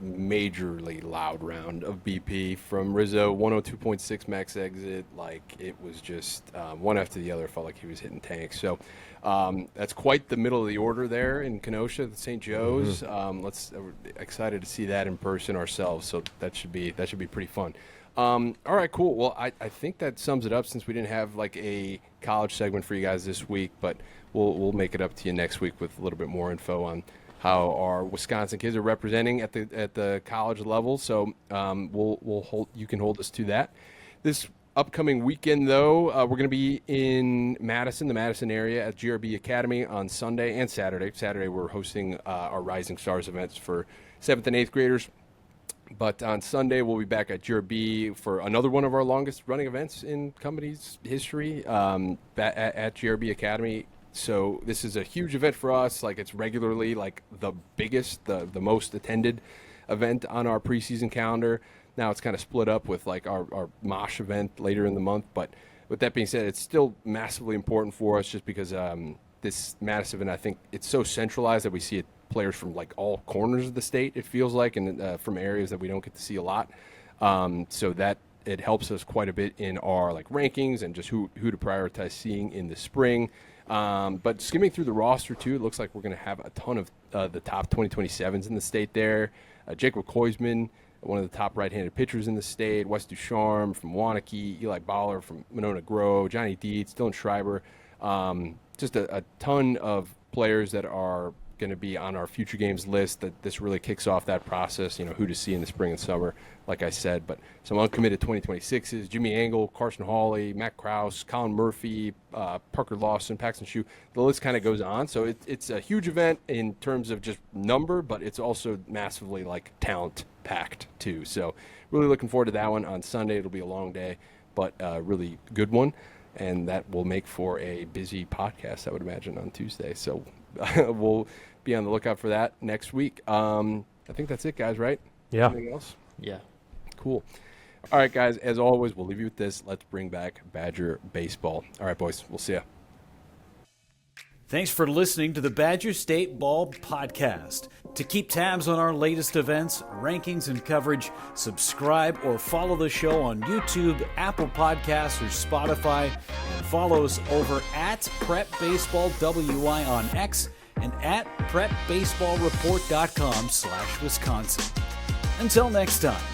majorly loud round of BP from Rizzo, 102.6 max exit. Like, it was just one after the other. Felt like he was hitting tanks. So that's quite the middle of the order there in Kenosha, the St. Joe's. We're excited to see that in person ourselves. So that should be pretty fun. All right, cool. Well, I think that sums it up since we didn't have like a college segment for you guys this week, but we'll make it up to you next week with a little bit more info on how our Wisconsin kids are representing at the college level. So you can hold us to that. This upcoming weekend, though, we're going to be in Madison, the Madison area at GRB Academy on Sunday and Saturday. Saturday, we're hosting our Rising Stars events for 7th and 8th graders. But on Sunday, we'll be back at GRB for another one of our longest running events in company's history at GRB Academy. So this is a huge event for us. Like, it's regularly like the biggest, the most attended event on our preseason calendar. Now it's kind of split up with like our Mosh event later in the month. But with that being said, it's still massively important for us just because this Madison event, I think it's so centralized that we see players from like all corners of the state, it feels like, and from areas that we don't get to see a lot. So that it helps us quite a bit in our like rankings and just who to prioritize seeing in the spring. But skimming through the roster too, it looks like we're going to have a ton of the top 2027s in the state there. Jacob Koisman, one of the top right-handed pitchers in the state. Wes Ducharme from Waunakee, Eli Bowler from Monona Grove, Johnny Dietz, Dylan Schreiber. Just a ton of players that are going to be on our future games list. That this really kicks off that process, who to see in the spring and summer, like I said. But some uncommitted 2026s, Jimmy Angle, Carson Hawley, Matt Krause, Colin Murphy, Parker Lawson, Paxton Shue. The list kind of goes on. So it's a huge event in terms of just number, but it's also massively like talent packed too. So really looking forward to that one on Sunday. It'll be a long day, but a really good one. And that will make for a busy podcast, I would imagine, on Tuesday. So we'll be on the lookout for that next week. I think that's it, guys, right? Yeah. Anything else? Yeah. Cool. All right, guys, as always, we'll leave you with this. Let's bring back Badger baseball. All right, boys, we'll see ya. Thanks for listening to the Badger State Ball Podcast. To keep tabs on our latest events, rankings, and coverage, subscribe or follow the show on YouTube, Apple Podcasts, or Spotify, and follow us over at Prep Baseball WI on X and at PrepBaseballReport.com/Wisconsin. Until next time.